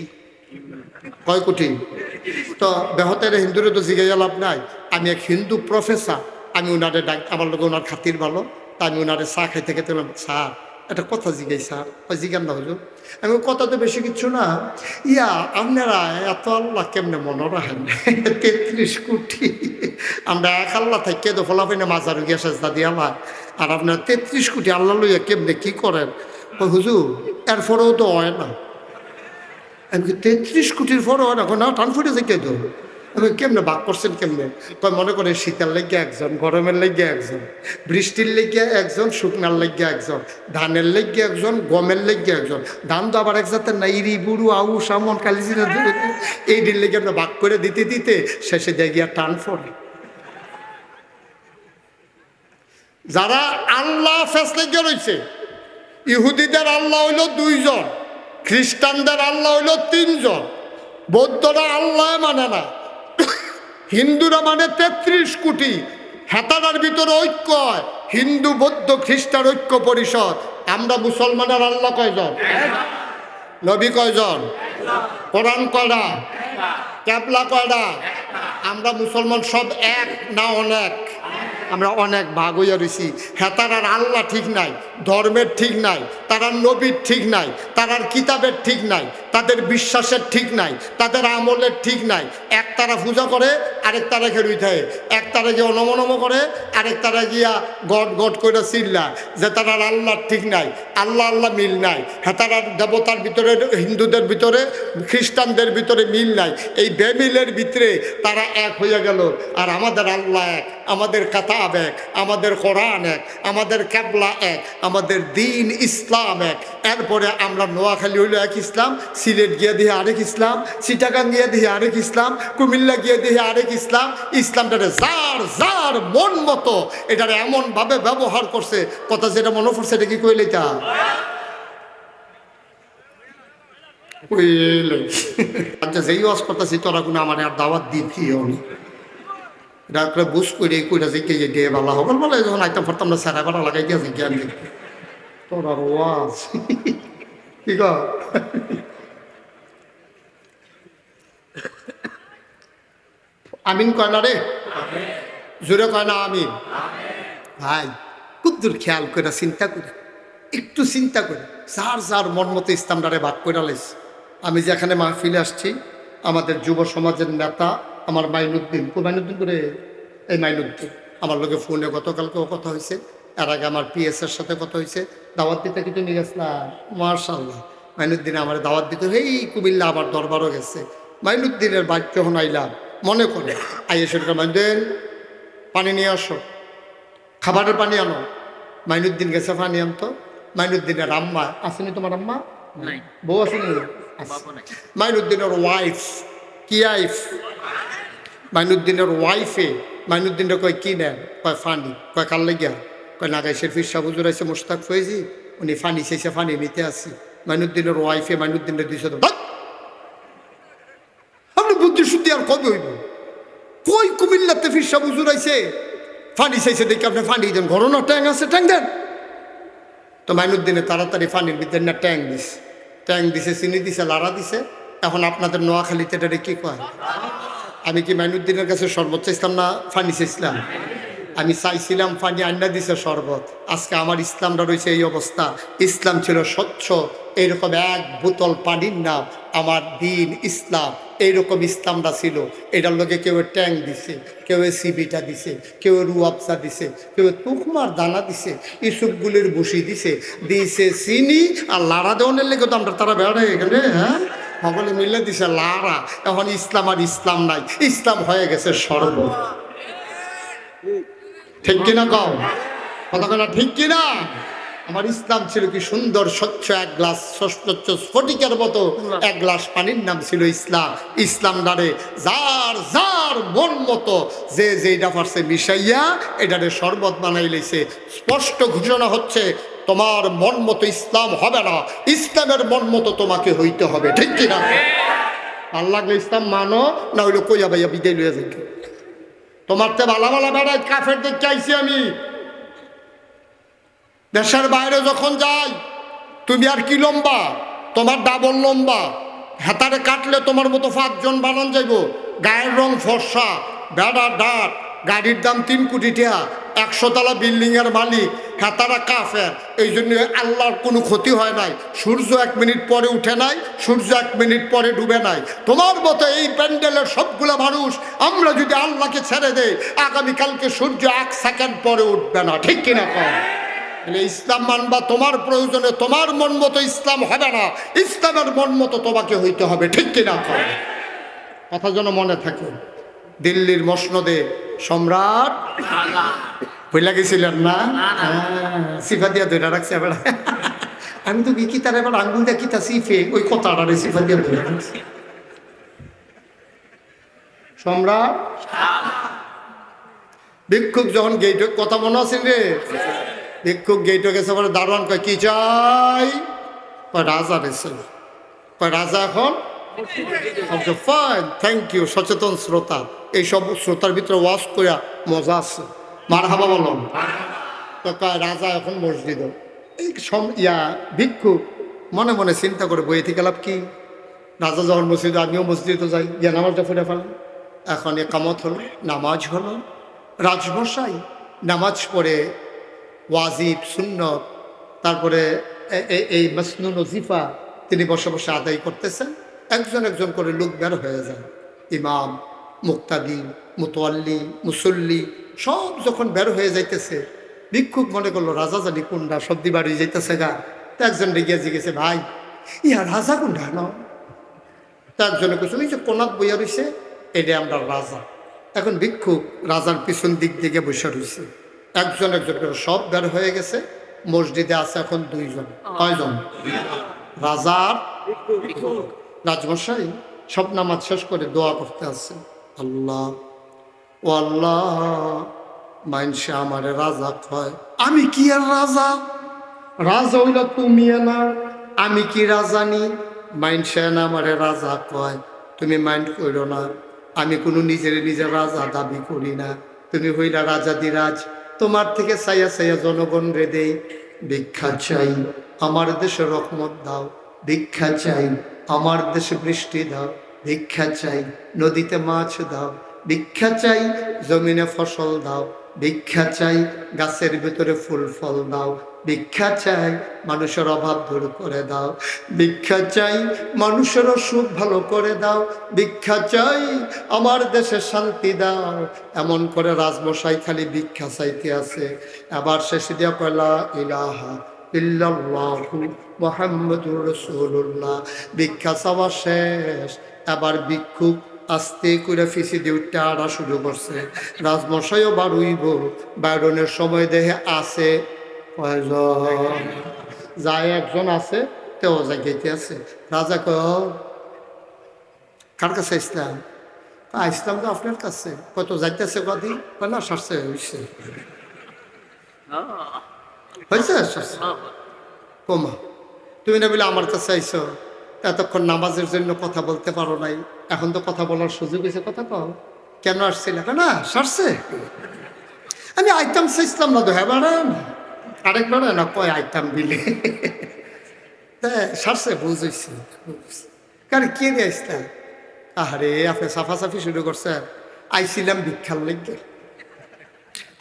Speaker 1: কয় কোটি? তো বেহতের হিন্দুরে তো জিজ্ঞাসা লাভ নাই। আমি এক হিন্দু প্রফেসর, আমি ওনারে ডাক, আমার লোক ওনার খাতির ভালো, তা আমি ওনারে চা খাইতে খেতে বললাম, স্যার একটা কথা জিজ্ঞাসা স্যার। ওই জিজ্ঞান না হলো, আমি কথা তো বেশি কিছু না, আপনারা এত আল্লাহ কেমনে মনে রাখেন? 33 কোটি, আমরা এক আল্লাহ থাকি তো ফলাফি না মাজার গিয়া সেজদা দিয়া ভাই, আর আপনারা 33 কোটি আল্লাহ লইয়া কেমনে কি করেন? ওই হুজুর এরপরেও তো হয় না। আমি 33 কোটির পরও হয় না, না টান ফুটে থেকে তো আমি কেমনে বাক করছেন কেমনে? কয় মনে করেন শীতের লেগে একজন, গরমের লেগে একজন, বৃষ্টির লেগে একজন, শুকনার লেগে একজন, ধানের লেগে একজন, গমের লেগে একজন। ধান তো আবার এক জাতের না, ইরি বুড়ু আউ সামন কালিজিরা, এই দিন লেগে আমরা বাক করে দিতে দিতে শেষে যায় গিয়া টান পড়ে। যারা আল্লাহ ফেসলে গিয়ে রয়েছে, ইহুদিদের আল্লাহ হইল 2 জন, খ্রিস্টানদের আল্লাহ হইল 3 জন, বৌদ্ধরা আল্লাহ মানে না, হিন্দুরা মানে 33 কোটি। হেতারার ভিতরে ঐক্য হয়, হিন্দু বৌদ্ধ খ্রিস্টান ঐক্য পরিষদ। আমরা মুসলমানের আল্লাহ কয়জন? নবী কয়জন? কোরআন কয়টা? ক্যাবলা কয়টা? আমরা মুসলমান সব এক না অনেক? আমরা অনেক ভাগ হইয়া রয়েছি। হ্যাঁ, তারার আল্লাহ ঠিক নাই, ধর্মের ঠিক নাই, তারার নবীর ঠিক নাই, তারার কিতাবের ঠিক নাই, তাদের বিশ্বাসের ঠিক নাই, তাদের আমলের ঠিক নাই। এক তারা পূজা করে, আরেক তারা খেরুই থাকে, এক তারা গিয়ে অনমনম করে, আরেক তারা গিয়া গট গট করে চিল্লা যে তারার আল্লাহর ঠিক নাই, আল্লাহ আল্লাহ মিল নাই। হ্যাঁ, তারার দেবতার ভিতরে, হিন্দুদের ভিতরে, খ্রিস্টানদের ভিতরে মিল নাই। এই বেমিলের ভিতরে তারা এক হইয়া গেল। আর আমাদের আল্লাহ এক, আমাদের কাতাব এক, আমাদের কোরআন এক, আমাদের ক্যাবলা এক, আমাদের দিন ইসলাম এক। এরপরে আমরা নোয়াখালী হইল এক ইসলাম, সিলেট গিয়ে দিয়ে আরেক ইসলাম, চিটাগাং গিয়ে দিয়ে আরেক ইসলাম, কুমিল্লা গিয়ে দিয়ে আরেক ইসলাম। ইসলামটারে যার যার মন মতো এটারে এমনভাবে ব্যবহার করছে, কথা যেটা মনে পড়ছে এটা কি কইলে তা বুঝলে আচ্ছা যেই ওয়াজ করতেছি তোরা কোনো আমার আর দাওয়াত দিও নি ডাক্তার বুঝ করে কইরা যে কে দিয়ে ভালো হবল বলে যখন আইতাম পড়তাম না স্যার এবার লাগাই গিয়েছে জ্ঞান দিই তোর আর ওয়াজ কি গো আমিন কয় না রে জোরে কয় না আমিন ভাই কুদ্দুর খেয়াল করে চিন্তা করে একটু চিন্তা করে যার যার মন মতো ইসলামটারে ভাগ করে লাইছে আমি যেখানে মাহফিলে আসছি আমাদের যুব সমাজের নেতা আমার মাইনুদ্দিন মাইনুদ্দিন করে এই মাইনুদ্দিন আমার লোকে ফোনে গতকালকেও কথা হয়েছে এর আগে আমার পিএসের সাথে কথা হয়েছে দাওয়াত দিতে কিন্তু নিয়ে গেছিলাম মার্শাল্লাহ মাইনুদ্দিন আমার দাওয়াত দিতে এই কুমিল্লা আমার দরবারও গেছে মাইনুদ্দিনের বাইক যখন আইলাম মনে করে আইএসের মাইনুদ্দিন পানি নিয়ে আসো খাবারের পানি আনো মাইনুদ্দিন গেছে পানি আনতো মাইনুদ্দিনের আম্মা আসেনি তোমার আম্মা বউ আসেনি মাইনুদ্দিনের ওয়াইফ কি ওয়াইফ মাইনুদ্দিনের ওয়াইফে মাইনুদ্দিনটা কয় কি নেন কয় ফানি কয় কাল লাগিয়া কয় নাগাইশের ফির সাবু জোরাইছে মোস্তাক ফয়েজি উনি ফানি চাইছে ফানি নিতে আসি মাইনুদ্দিনের ওয়াইফে মাইনুদ্দিনের দিছে আপনি বুদ্ধি শুদ্ধি আর কবে হইব কই কুমিল্লাতে ফির সাবু জোরাইছে ফানি চাইছে দেখি আপনি ফানি দেন ঘরনা ট্যাং আছে ট্যাং দেন তো মাইনুদ্দিনে তাড়াতাড়ি ফানির ভিতরে না ট্যাং দিছে চিনি দিছে লাড়া দিছে এখন আপনাদের নোয়াখালীতে এটা কি কয় আমি কি মাইনুদ্দিনের কাছে শরবত চাইছিলাম না ফানি চাইছিলাম আমি চাইছিলাম ফানি আন্না দিছে শরবত আজকে আমার ইসলামটা রয়েছে এই অবস্থা ইসলাম ছিল স্বচ্ছ এইরকম এক বোতল পানির নাম আমার দিন ইসলাম এইরকম ইসলামটা ছিল এটার লোকে কেউ ট্যাং দিছে কেউ সিবিটা দিছে কেউ রুয়াবসা দিছে কেউ তুকমার দানা দিছে ইসুপগুলির বসি দিছে দিছে চিনি আর লাড়া দেওয়ানের লেগে তো আমরা তারা বেড়া এখানে হ্যাঁ সকলে মিলে দিছে লাড়া এখন ইসলাম আর ইসলাম নাই ইসলাম হয়ে গেছে শরবত ঠিক কিনা কও কথা কেনা ঠিক কিনা আমার ইসলাম ছিল কি সুন্দর স্বচ্ছ এক গ্লাস স্বচ্ছ স্ফটিকের মতো এক গ্লাস পানির নাম ছিল ইসলাম ইসলাম দ্বারে যার যার মন মতো যে যেটা পারছে মিশাইয়া এটারে শরবত বানাই লইছে স্পষ্ট ঘোষণা হচ্ছে তোমার মন মতো ইসলাম হবে না ইসলামের মন মতো তোমাকে হইতে হবে ঠিক কিনা আল্লাহ ইসলাম মানো না হইলো কইয়া ভাইয়া বিদায় লইয়া যাই তোমার তো ভালো ভালো বেড়ায় কাফের দেখতে আইছি আমি দেশের বাইরে যখন যাই তুমি আর কি লম্বা তোমার ডাবল লম্বা হাতারে কাটলে তোমার মতো 5 জন বানান যাইব গায়ের রং ফর্সা বেড়া ডাট গাড়ির দাম 3 কোটি টাকা 100 তলা বিল্ডিংয়ের মালিক হাতারা কাফের এই জন্য আল্লাহর কোনো ক্ষতি হয় নাই সূর্য 1 মিনিট পরে উঠে নাই সূর্য 1 মিনিট পরে ডুবে নাই তোমার মতো এই প্যান্ডেলের সবগুলো মানুষ আমরা যদি আল্লাহকে ছেড়ে দেই আগামীকালকে সূর্য 1 সেকেন্ড পরে উঠবে না ঠিক কিনা কম ইসলাম মানবা তোমার প্রয়োজনে তোমার মন মতো ইসলাম হবে না ইসলামের মন মতো তোমাকে হইতে হবে ঠিক কিনা কথা যেন মনে থাকে দিল্লির মসনদে সম্রাট ভুলে গেছিলেন না সিফা দিয়া ধরে রাখছে এবার আমি তো কি তার এবার আঙ্গুল দিয়ে কিতা সিফে ওই কথাটারে সিফা দিয়া ধরে রাখছি সম্রাট ভিক্ষুক যখন গেইট কথা মনে আছেন রে ভিক্ষুক গেইটে গেছে পরে দারোয়ান কয় কি চাই কয় রাজা রেছে কয় রাজা এখন ফাইন থ্যাংক ইউ সচেতন শ্রোতা এইসব শ্রোতার ভিতরে ওয়াশ করিয়া মজা আছে মার হাবা বলুন তো কয় রাজা এখন মসজিদে এই ভিক্ষুক মনে মনে চিন্তা করে বই থেকে লাভ কি রাজা যখন মসজিদে আমিও মসজিদে যাই গিয়ে নামাজটা ফুটে ফেলেন এখন একামত হলো নামাজ হলো রাজমশাই নামাজ পড়ে ওয়াজিব সুন্নত তারপরে এই মাসনুন ওজিফা তিনি বসে বসে আদায় করতেছেন একজন একজন করে লোক বের হয়ে যায় ইমাম মুক্তাদি মুতোয়াল্লি মুসল্লি সব যখন বের হয়ে যাইতেছে ভিক্ষুক মনে করলো রাজা জানি কুন্ডা সর্দি বাড়ি যাইতেছে গা তো একজন ডেকে জিজ্ঞেসে ভাই ইয়া রাজা কুন্ডা ন তো একজনে কিছু ওই যে কোনাত বইয়া রয়েছে এটা আমরা রাজা এখন ভিক্ষুক রাজার পিছন দিক দিকে বসে রয়েছে একজন একজন করে সব বের হয়ে গেছে মসজিদে আছে এখন 2 জন কয়জন রাজার রাজমশাই সব নামাজ শেষ করে দোয়া করতে আছে আল্লাহ ও আল্লাহ মাইনসে আমারে রাজা কয় আমি কি আর রাজা রাজা হইল তুমি না আমি কি রাজানি মাইন্ড সে না আমারে রাজা কয়, তুমি মাইন্ড করো না, আমি কোনো নিজের রাজা দাবি করি না। তুমি হইলা রাজাদিরাজ, তোমার থেকে চাইয়া চাইয়া জনগণ রে দেই। ভিক্ষা চাই, আমার দেশে রহমত দাও। ভিক্ষা চাই, আমার দেশে বৃষ্টি দাও। ভিক্ষা চাই, নদীতে মাছ দাও। ভিক্ষা চাই, জমিনে ফসল দাও। ভিক্ষা চাই, গাছের ভিতরে ফুল ফল দাও। ভিক্ষা চাই, মানুষের অভাব দূর করে দাও। ভিক্ষা চাই, মানুষের অসুখ ভালো করে দাও। ভিক্ষা চাই, আমার দেশে শান্তি দাও। এমন করে রাজমশাই খালি ভিক্ষা চাইতে আছে। আবার শেষে দিয়া কয়লা ইলাহা ইল্লাল্লাহু মুহাম্মাদুর রাসূলুল্লাহ। ভিক্ষা চাওয়া শেষ। আবার ভিক্ষুক আস্তে করে ফিসি দিয়ে উঠতে আড়া শুরু করছে। রাজমশাইও বাড়ুইব, বাইরনের সময় দেহে আছে কয়জন, যায় একজন আছে, তেও জায়গাতে আছে। রাজা কয়, কার কাছে ইসলাম? ইসলাম তো আপনার কাছে। কত যাইতেছে কদিন না সারছে হয়েছে হয়েছে সারছে কমা। তুমি না বলে আমার কাছে আইসো, এতক্ষণ নামাজের জন্য কথা বলতে পারো নাই, এখন তো কথা বলার সুযোগ হয়েছে, কথা কও কেন আসছিল না সারছে। আমি আইতাম চাইছিলাম না তো, হ্যাঁ বাড়ান আরেকবার না কয় আইতাম বিলে হ্যাঁ সারছে বুঝেছি। কারণ কে দিয়ে আসতাম? আরে আপনি সাফাসাফি শুরু করছেন। আইছিলাম ভিক্ষার লেগে,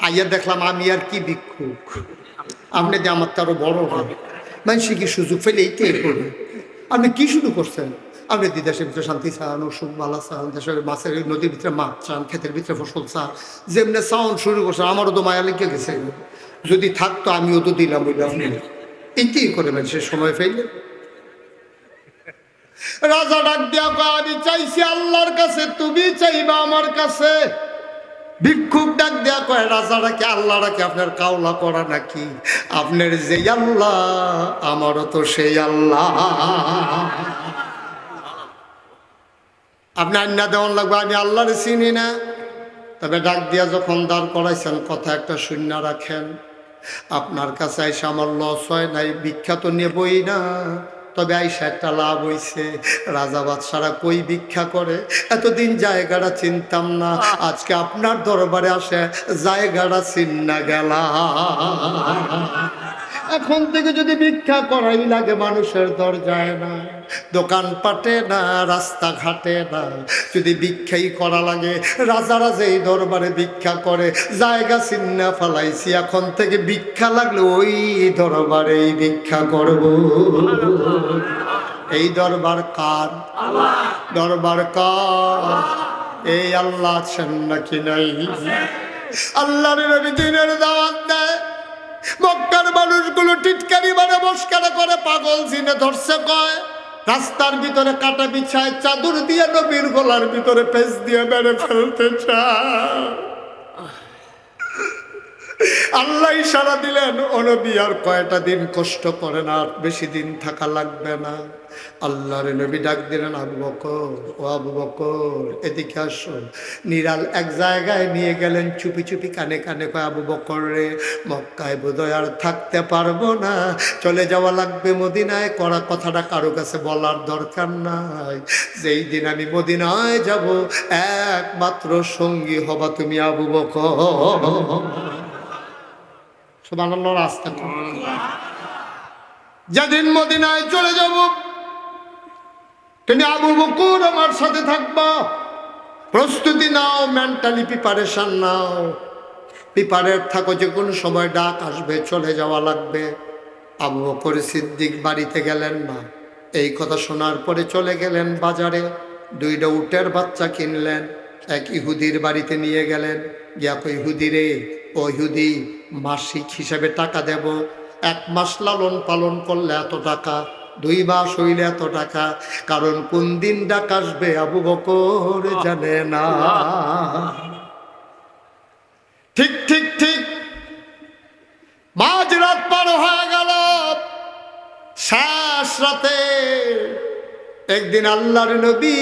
Speaker 1: আইয়া দেখলাম আমি আর কি ভিক্ষুক, আপনি যে আমার তো আরো বড় হবে মানুষ কি সুযোগ পেলে এইটাই করি। আপনি কি শুরু করছেন? আপনি দেশের ভিতরে শান্তি চান, অসুখ বালা চান, দেশের মাছের নদীর ভিতরে মাছ চান, ক্ষেতের ভিতরে ফসল চান, যেমনি চাউন শুরু করছেন। আমারও তো মায়া লেগে গেছে, যদি থাকতো আমিও তো দিলাম ওইটা। আপনি এইটাই করে মানুষের সময় ফেললে। রাজা ডাক দিয়া কয়, আমি চাইছি আল্লাহর কাছে, তুমি চাইবা আমার কাছে। ভিক্ষুক ডাক দেয়া কয়, রাজাটাকে আল্লাহটাকে আপনার কাওলা করা নাকি? আপনার যে আল্লাহ আমারও তো সেই আল্লাহ। আপনি আন্না দেওয়ান লাগবে, আমি আল্লাহরে চিনি না। তবে ডাক দিয়া যখন দাঁড় করাইছেন, কথা একটা শূন্য রাখেন, আপনার কাছে আইসা আমার লস হয় নাই, ভিক্ষা তো নেবই না। তবে আইসা একটা লাভ হইছে। রাজা বাদশারা কই ভিক্ষা করে, এতদিন জায়গাটা চিনতাম না, আজকে আপনার দরবারে আসে জায়গাটা চিন্না গেলা। এখন থেকে যদি ভিক্ষা করাই লাগে, মানুষের দরজায় না, দোকানপাটে না, রাস্তাঘাটে না, যদি ভিক্ষাই করা লাগে, রাজারা যেই দরবারে ভিক্ষা করে জায়গা চিন্না ফেলাইছি, এখন থেকে ভিক্ষা লাগলে ওই দরবারেই ভিক্ষা করব। এই দরবার কার? দরবার কার? এই আল্লাহ আছেন নাকি নাই? আল্লাহর নবী দিনের দাওয়াত দেয়, মক্কার মানুষগুলো টিটকারি মারে মস্কারা করে, পাগল জিনে ধরছে কয়। রাস্তার ভিতরে কাটা বিছায়, চাদর দিয়ে নবীর গলার ভিতরে পেঁচ দিয়ে মেরে ফেলতে চায়। আল্লাহ ইশারা দিলেন, ও নবী আর কয়টা দিন কষ্ট করেন, আর বেশি দিন থাকা লাগবে না। আল্লাহর নবী ডাক দিলেন, আবু বকর, ও আবু বকর এদিকে আসো। নিরাল এক জায়গায় নিয়ে গেলেন, চুপি চুপি কানে কানে কয়, আবু বকর রে, মক্কায় বোধহয় আর থাকতে পারবো না, চলে যাওয়া লাগবে মদিনায়। করা কথাটা কারো কাছে বলার দরকার নাই। যেই দিন আমি মদিনায় যাব, একমাত্র সঙ্গী হবা তুমি আবু বকর। সুবহানাল্লাহ, রাস্তা যেদিন মদিনায় চলে যাব, তুমি আবু বকর আমার সাথে থাকবা। প্রস্তুতি নাও, মেন্টালি প্রিপারেশন নাও, প্রিপারেট থাকো, যে কোনো সময় ডাক আসবে, চলে যাওয়া লাগবে। আবু বকর সিদ্দিক বাড়িতে গেলেন না। এই কথা শোনার পরে চলে গেলেন বাজারে, দুইটা উটের বাচ্চা কিনলেন, এক ইহুদির বাড়িতে নিয়ে গেলেন। গিয়া কই, ইহুদি রে, ও ইহুদি, মাসিক হিসাবে টাকা দেব, 1 মাস লালন পালন করলে এত টাকা, 2 মাস হইলে এত টাকা। কারণ কোন দিন ডাক আসবে আবু বকর জানে না। ঠিক ঠিক ঠিক। মাঝরাত পার হয়ে গেল। শেষ রাতে একদিন আল্লাহর নবী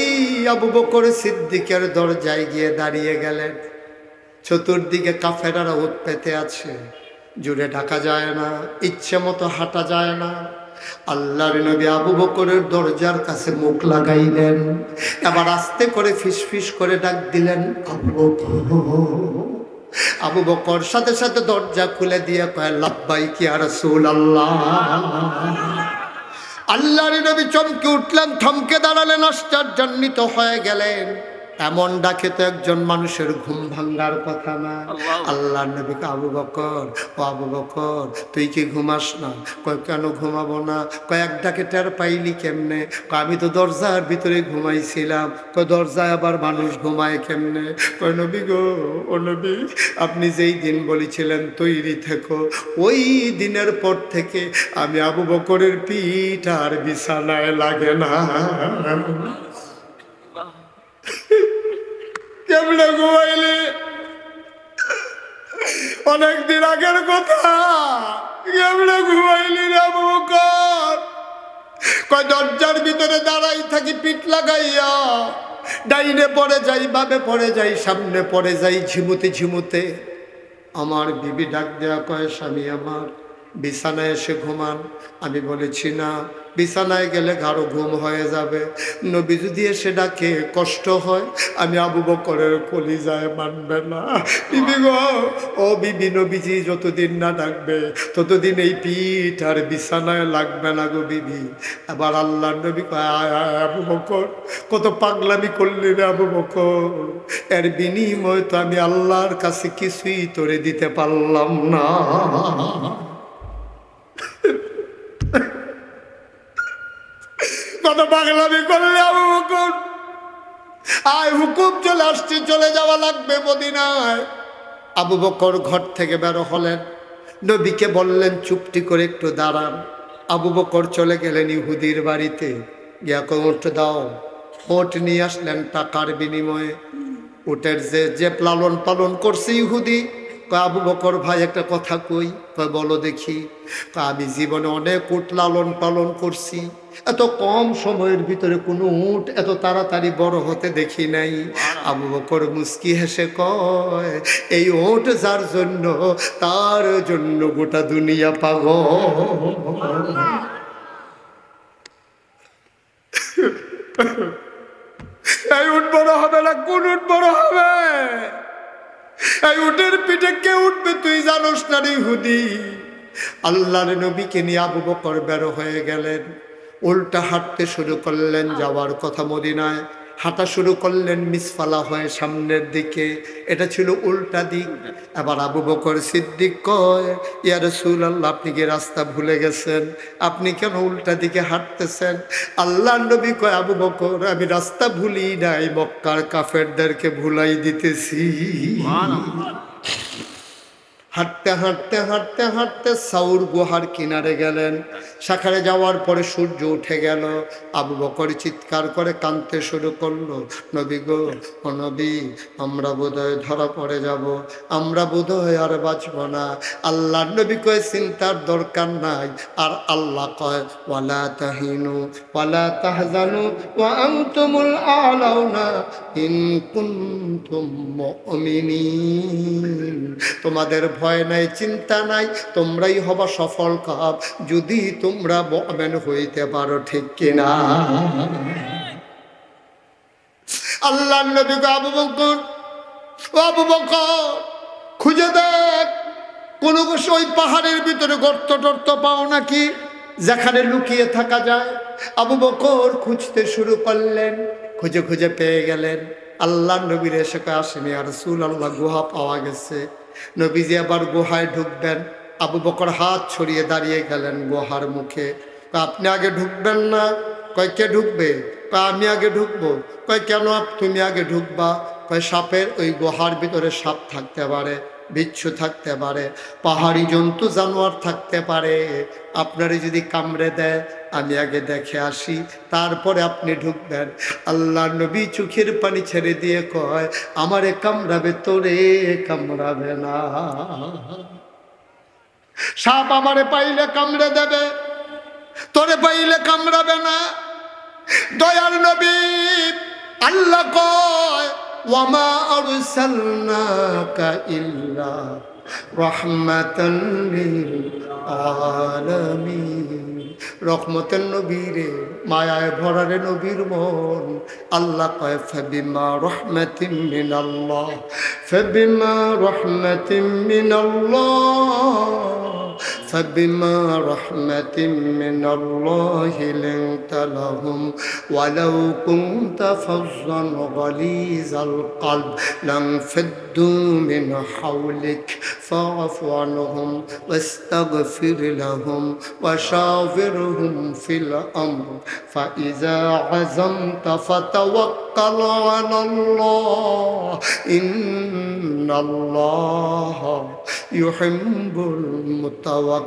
Speaker 1: আবু বকর সিদ্দিকের দরজায় গিয়ে দাঁড়িয়ে গেলেন। চতুর্দিকে কাফেরারা উৎপেতে আছে, জুড়ে ঢাকা যায় না, ইচ্ছে মতো হাঁটা যায় না। আল্লাহর নবী আবু বকরের দরজার কাছে মুখ লাগাইলেন, এবার আস্তে করে ফিসফিস করে ডাক দিলেন, আবু বকর। আবু বকর সাথে সাথে দরজা খুলে দিয়ে কয়, লাব্বাইক ইয়া রাসূলুল্লাহ। আল্লাহর নবী চমকে উঠলেন, থমকে দাঁড়ালেন, আশ্চর্যান্বিত হয়ে গেলেন। এমন ডাকে তো একজন মানুষের ঘুম ভাঙ্গার কথা না। আল্লাহর নবীকে, আবু বকর, ও আবু বকর, তুই কি ঘুমাস না? কয়, কেন ঘুমাবো না? কয়েক ডাকে টের পাইলি কেমনে? আমি তো দরজার ভিতরে ঘুমাইছিলাম। কয়, দরজায় আবার মানুষ ঘুমায় কেমনে? কয়, নবী গো, ও নবী, আপনি যেই দিন বলেছিলেন তৈরি থেকো, ওই দিনের পর থেকে আমি আবু বকরের পিঠ আর বিছানায় লাগে না। কেমনে ঘুমাইলি? অনেকদিন আগের কথা। কেমনে ঘুমাইলি রে আবু বকর? কয়, দরজার ভিতরে দাঁড়াই থাকি পিঠ লাগাইয়া, ডাইনে পড়ে যাই, বামে পড়ে যাই, সামনে পড়ে যাই, ঝিমুতে ঝিমুতে। আমার বিবি ডাক দেয়া কয়, স্বামী আমার, বিছানায় এসে ঘুমান। আমি বলেছি না, বিছানায় গেলে গাঢ় ঘুম হয়ে যাবে। নবী যদি এসে ডাকে কষ্ট হয়, আমি আবু বকরের কলিজায় মানবে না। বিবি গো, ও বিবি, নবীজি যতদিন না ডাকবে ততদিন এই পিঠ আর বিছানায় লাগবে না গো বিবি। আবার আল্লাহ নবী কয়, আয় আয় আবু বকর, কত পাগলামি করলি রে আবু বকর, এর বিনিময় তো আমি আল্লাহর কাছে কিছুই তোরে দিতে পারলাম না। কত পাগলামি করলে আবু বকর। আয়, হুকুম চলে আসছে, চলে যাওয়া লাগবে মদিনায়। আবু বকর ঘর থেকে বের হলেন, নবীকে বললেন চুপটি করে একটু দাঁড়ান। আবু বকর চলে গেলেন ইহুদির বাড়িতে, গিয়া ওট দাও। ওট নিয়ে আসলেন টাকার বিনিময়ে। উটের যে লালন পালন করছে ইহুদি। কয়, আবু বকর ভাই একটা কথা কই। কয়, বলো দেখি। আমি জীবনে অনেক উট লালন পালন করছি, এত কম সময়ের ভিতরে কোনো উট এত তাড়াতাড়ি বড় হতে দেখি নাই। আবু বকর মুস্কি হেসে কয়, এই উট যার জন্য, তার জন্য গোটা দুনিয়া পাগল। এই উট বড় হবে না, কোন উট বড় হবে? এই উটের পিঠে কে উঠবে তুই জানোস না রে ইহুদি। আল্লাহর নবীকে নিয়ে আবু বকর বের হয়ে গেলেন, উল্টা হাঁটতে শুরু করলেন, যাওয়ার কথা মদিনায়। হাঁটা শুরু করলেন মিসফালা হয়ে সামনের দিকে, এটা ছিল উল্টা দিক। এবার আবু বকর সিদ্দিক কয়, ইয়া রাসূলুল্লাহ, আপনি কি রাস্তা ভুলে গেছেন? আপনি কেন উল্টা দিকে হাঁটতেছেন? আল্লাহর নবী কয়, আবু বকর, আমি রাস্তা ভুলি নাই, মক্কার কাফেরদেরকে ভুলাই দিতেছি। হাঁটতে হাঁটতে হাঁটতে হাঁটতে সাউর গুহার কিনারে গেলেন। সেখানে যাওয়ার পরে সূর্য উঠে গেল। আবু বকর চিৎকার করে কাঁদতে শুরু করলো, নবী গো, ও নবী, আমরা বোধহয় ধরা পড়ে যাব, আমরা বোধহয় আর বাঁচব না। আল্লাহ নবী কয়, চিন্তার দরকার নাই। আর আল্লাহ কয়, ওয়ালা তাহিনু ওয়ালা তাহজানু ওয়া আনতুমুল আ'লাউনা ইন কুনতুম মুমিনিন। তোমাদের ভয় নাই, চিন্তা নাই, তোমরাই হবা সফল কাম যদি তোমরা মুমিন হইতে পারো, ঠিক কিনা? আল্লাহর নবী আবু বকর, ও আবু বকর, খুঁজে দেখ কোনো ওই পাহাড়ের ভিতরে গর্ত টর্ত পাও নাকি যেখানে লুকিয়ে থাকা যায়। আবু বকর খুঁজতে শুরু করলেন, খুঁজে খুঁজে পেয়ে গেলেন। আল্লাহর নবীর এসে আসেনি, আর রাসূলুল্লাহ গুহা পাওয়া গেছে। নবীজি আবার গুহায় ঢুকবেন, আবু বকর হাত ছড়িয়ে দাঁড়িয়ে গেলেন গুহার মুখে। আপনি আগে ঢুকবেন না? কয়, কে ঢুকবে? কয়, আমি আগে ঢুকবো। কয়, কেন তুমি আগে ঢুকবা? কয়, সাপের ওই গুহার ভিতরে সাপ থাকতে পারে, বিচ্ছু থাকতে পারে, পাহাড়ি জন্তু জানোয়ার থাকতে পারে, আপনারে যদি কামড়ে দেয় আমি আগে দেখে আসি, তারপরে আপনি ঢুকবেন। আল্লাহ নবী চোখের পানি ছেড়ে দিয়ে কয়, আমারে কামড়াবে, তোরে কামড়াবে না। সাপ আমারে পাইলে কামড়ে দেবে, তোরে পাইলে কামড়াবে না। দয়ার নবী আল্লাহ কয়, ওয়ামা আরসালনাকা ইল্লা রাহমাতাল লিল আলামিন। রহমতের নবী রে, মায়ায় ভরারে নবীর মন। আল্লাহ কয় ফাবিমা রহমাতিম মিনাল্লাহ, ফাবিমা রহমাতিম মিনাল্লাহ, ফাবিমা রহমাতিম মিনাল্লাহি লিনতা লাহুম ওয়ালাউ কুনতা ফাজ্জান গালিজাল কলব লানফাদ্দু মিন হাওলিক ফাআফু আনহুম ওয়াস্তাগফির লাহুম ওয়াশাওিরহুম ফিল আমর ফাইযা আযামতা ফাতাওয়াক্কাল আলাল্লাহ ইন্নাল্লাহা ইউহিব্বুল মুতাওয়াক্কিলিন।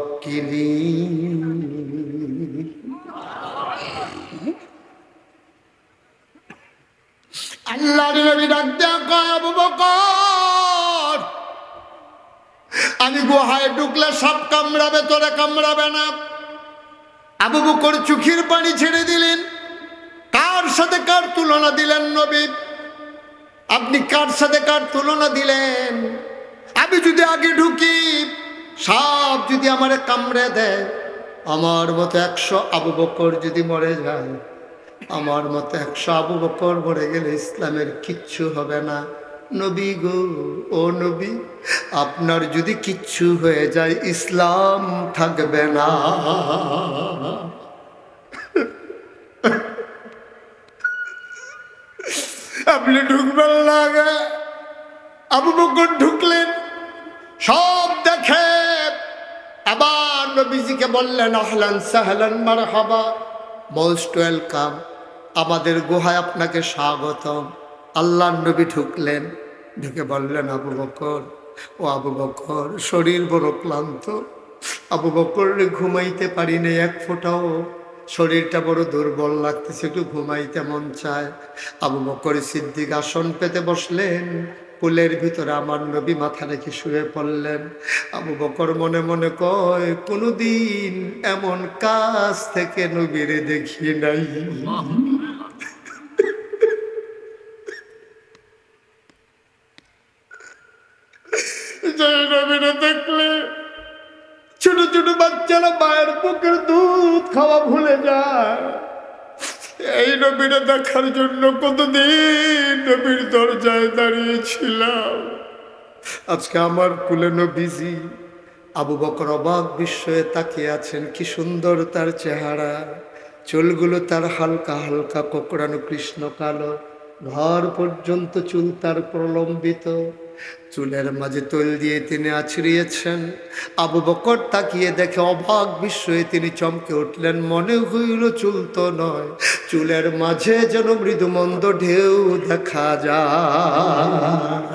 Speaker 1: আল্লাহর নবী ডাক দেয়া কয় আবু বকর, আমি গুহায় ঢুকলে সাপ কামড়াবে, তোরে কামড়াবে না। আবু বকর চোখের পানি ছেড়ে দিলেন। কার সাথে কার তুলনা দিলেন নবী? আপনি কার সাথে কার তুলনা দিলেন? আমি যদি আগে ঢুকি, সাপ যদি আমারে কামড়ে দেয়, আমার মতো 100 আবু বকর যদি মরে যায়, আমার মতো 100 আবু বকর মরে গেলে ইসলামের কিচ্ছু হবে না। নবী গো, ও নবী, আপনার যদি কিচ্ছু হয়ে যায় ইসলাম থাকবে না। আপনি ঢুকবেন লাগে। আবু বকর ঢুকলেন, সব দেখে আবার নবীজিকে বললেন আহলান সাহলান মারহাবা, মোস্ট ওয়েলকাম, আমাদের গুহায় আপনাকে স্বাগতম। আল্লাহর নবী ঢুকলেন, ঢুকে বললেন আবু বকর, ও আবু বকর, শরীর বড় ক্লান্ত। আবু বকর ঘুমাইতে পারি না এক ফোঁটাও, শরীরটা বড় দুর্বল লাগতেছে, একটু ঘুমাইতে মন চায়। আবু বকর সিদ্দিক আসন পেতে বসলেন, কুলের ভিতরে আমার নবী মাথা রেখে শুয়ে পড়লেন। আবু বকর মনে মনে কয়, কোনদিন এমন কাজ থেকে নবীরে দেখি নাই। নবীরে দেখলে ছোট ছোট বাচ্চারা মায়ের বুকের দুধ খাওয়া ভুলে যায়। এই নবীরে দেখার জন্য কতদিন নবীর দরজায় দাঁড়িয়েছিলাম। আজকে আমার কুলে নবীজি। আবু বকর অবাক বিস্ময়ে তাকিয়ে আছেন। কি সুন্দর তার চেহারা, চুলগুলো তার হালকা হালকা কোকড়ানো কৃষ্ণ কালো, ঘর পর্যন্ত চুল তার প্রলম্বিত, চুলের মাঝে তৈল দিয়ে তিনি আছড়িয়েছেন। আবু বকর তাকিয়ে দেখে অবাক বিস্ময়ে তিনি চমকে উঠলেন। মনে হইল চুল তো নয়, চুলের মাঝে যেন মৃদুমন্দ ঢেউ দেখা যায়।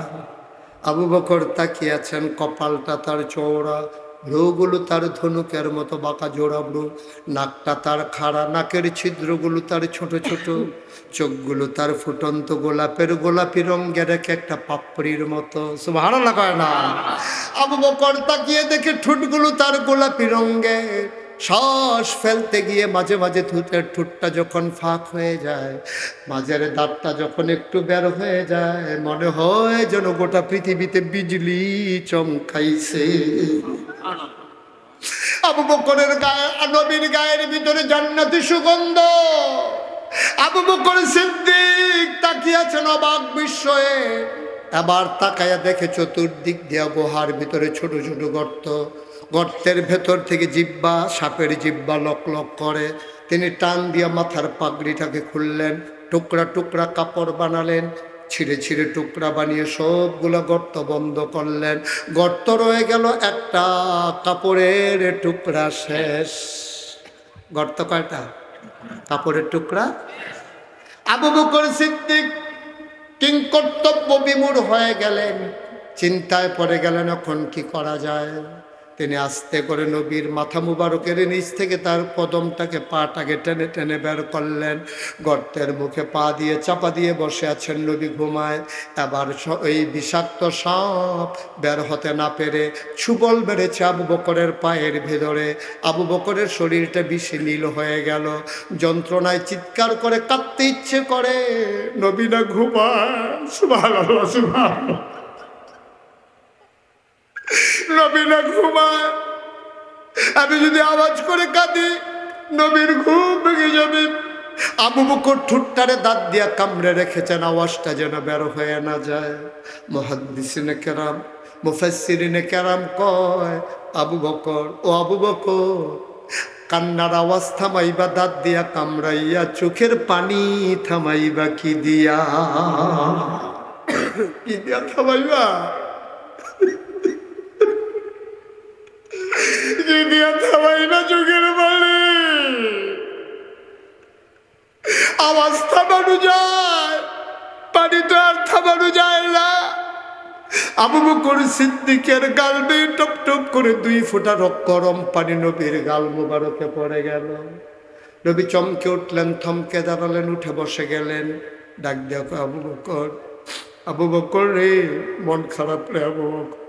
Speaker 1: আবু বকর তাকিয়ে আছেন, কপালটা তার চওড়া, ভ্রুগুলো তার ধনুকের মতো বাঁকা জোড়া ভ্রু, নাকটা তার খাড়া, নাকের ছিদ্রগুলো তার ছোট ছোট, চোখগুলো তার ফুটন্ত গোলাপের গোলাপি রঙের একটা পাপড়ির মতো। সুবহানাল্লাহ কয় না? আবু বকর তাকিয়ে দেখে ঠোঁটগুলো তার গোলাপি রঙের। শ্বাস ফেলতে গিয়ে মাঝে মাঝে ঠোঁটটা যখন ফাঁক হয়ে যায়, মাঝের দাঁতটা যখন একটু বের হয়ে যায়, মনে হয় যেন গোটা পৃথিবীতে বিজলি চমকাইছে। আবু বকরের গায়ে, নবীর গায়ের ভিতরে জান্নাতি সুগন্ধ। আবু বকর সিদ্দিক তাকিয়ে আছেন অবাক বিস্ময়ে। এবার তাকায়া দেখে চতুর্দিক দিয়া গুহার ভিতরে ছোট ছোট গর্ত, গর্তের ভেতর থেকে জিব্বা, সাপের জিব্বা লক লক করে। তিনি টান দিয়া মাথার পাগড়িটাকে খুললেন, টুকরা টুকরা কাপড় বানালেন, ছিঁড়ে ছিঁড়ে টুকরা বানিয়ে সবগুলো গর্ত বন্ধ করলেন। গর্ত রয়ে গেল একটা, কাপড়ের টুকরা শেষ। গর্ত কয়টা? কাপড়ের টুকরা। আবু বকর সিদ্দিক কিংকর্তব্য বিমূঢ় হয়ে গেলেন, চিন্তায় পড়ে গেলেন এখন কি করা যায়। তিনি আস্তে করে নবীর মাথা মুবারকের নিচ থেকে তার কদমটাকে, পাটাকে টেনে টেনে বের করলেন। গর্তের মুখে পা দিয়ে চাপা দিয়ে বসে আছেন নবী, ঘুমায়। এবার এই বিষাক্ত সাপ বের হতে না পেরে ছুবল বেড়েছে আবু বকরের পায়ের ভেতরে। আবু বকরের শরীরটা বিষে নীল হয়ে গেল, যন্ত্রণায় চিৎকার করে কাঁদতে ইচ্ছে করে। নবী না ঘুমায়। সুবহানাল্লাহ, সুবহানাল্লাহ। নবী না ঘুমায়। আমি যদি আওয়াজ করে কাঁদি, নবীর ঘুম ভেঙে যাবে। আবু বকর ঠুট্টারে দাঁত দিয়া কামড়ে রেখেছেন, আওয়াজটা যেন বের হয়ে না যায়। মুহাদ্দিসিনে কেরাম, মুফাসসিরিনে কেরাম কয়, আবু বকর, ও আবু বকর, কান্নার আওয়াজ থামাইবা দাঁত দিয়া কামড়াইয়া, চোখের পানি থামাইবা কি দিয়া? কি দিয়া থামাইবা? কি দিয়া থামাইবা চোখের পানি? আওয়াজ থামানো যায়, পানি তো আর থামানো যায় না। আবু বকর সিদ্দিকের গাল বেয়ে টপ টপ করে 2 ফোঁটা গরম পানি নবীর গাল মোবারকে পড়ে গেল। নবী চমকে উঠলেন, থমকে দাঁড়ালেন, উঠে বসে গেলেন। ডাক দেখো আবু বকর, আবু বকর রে, মন খারাপ রে আবু বকর,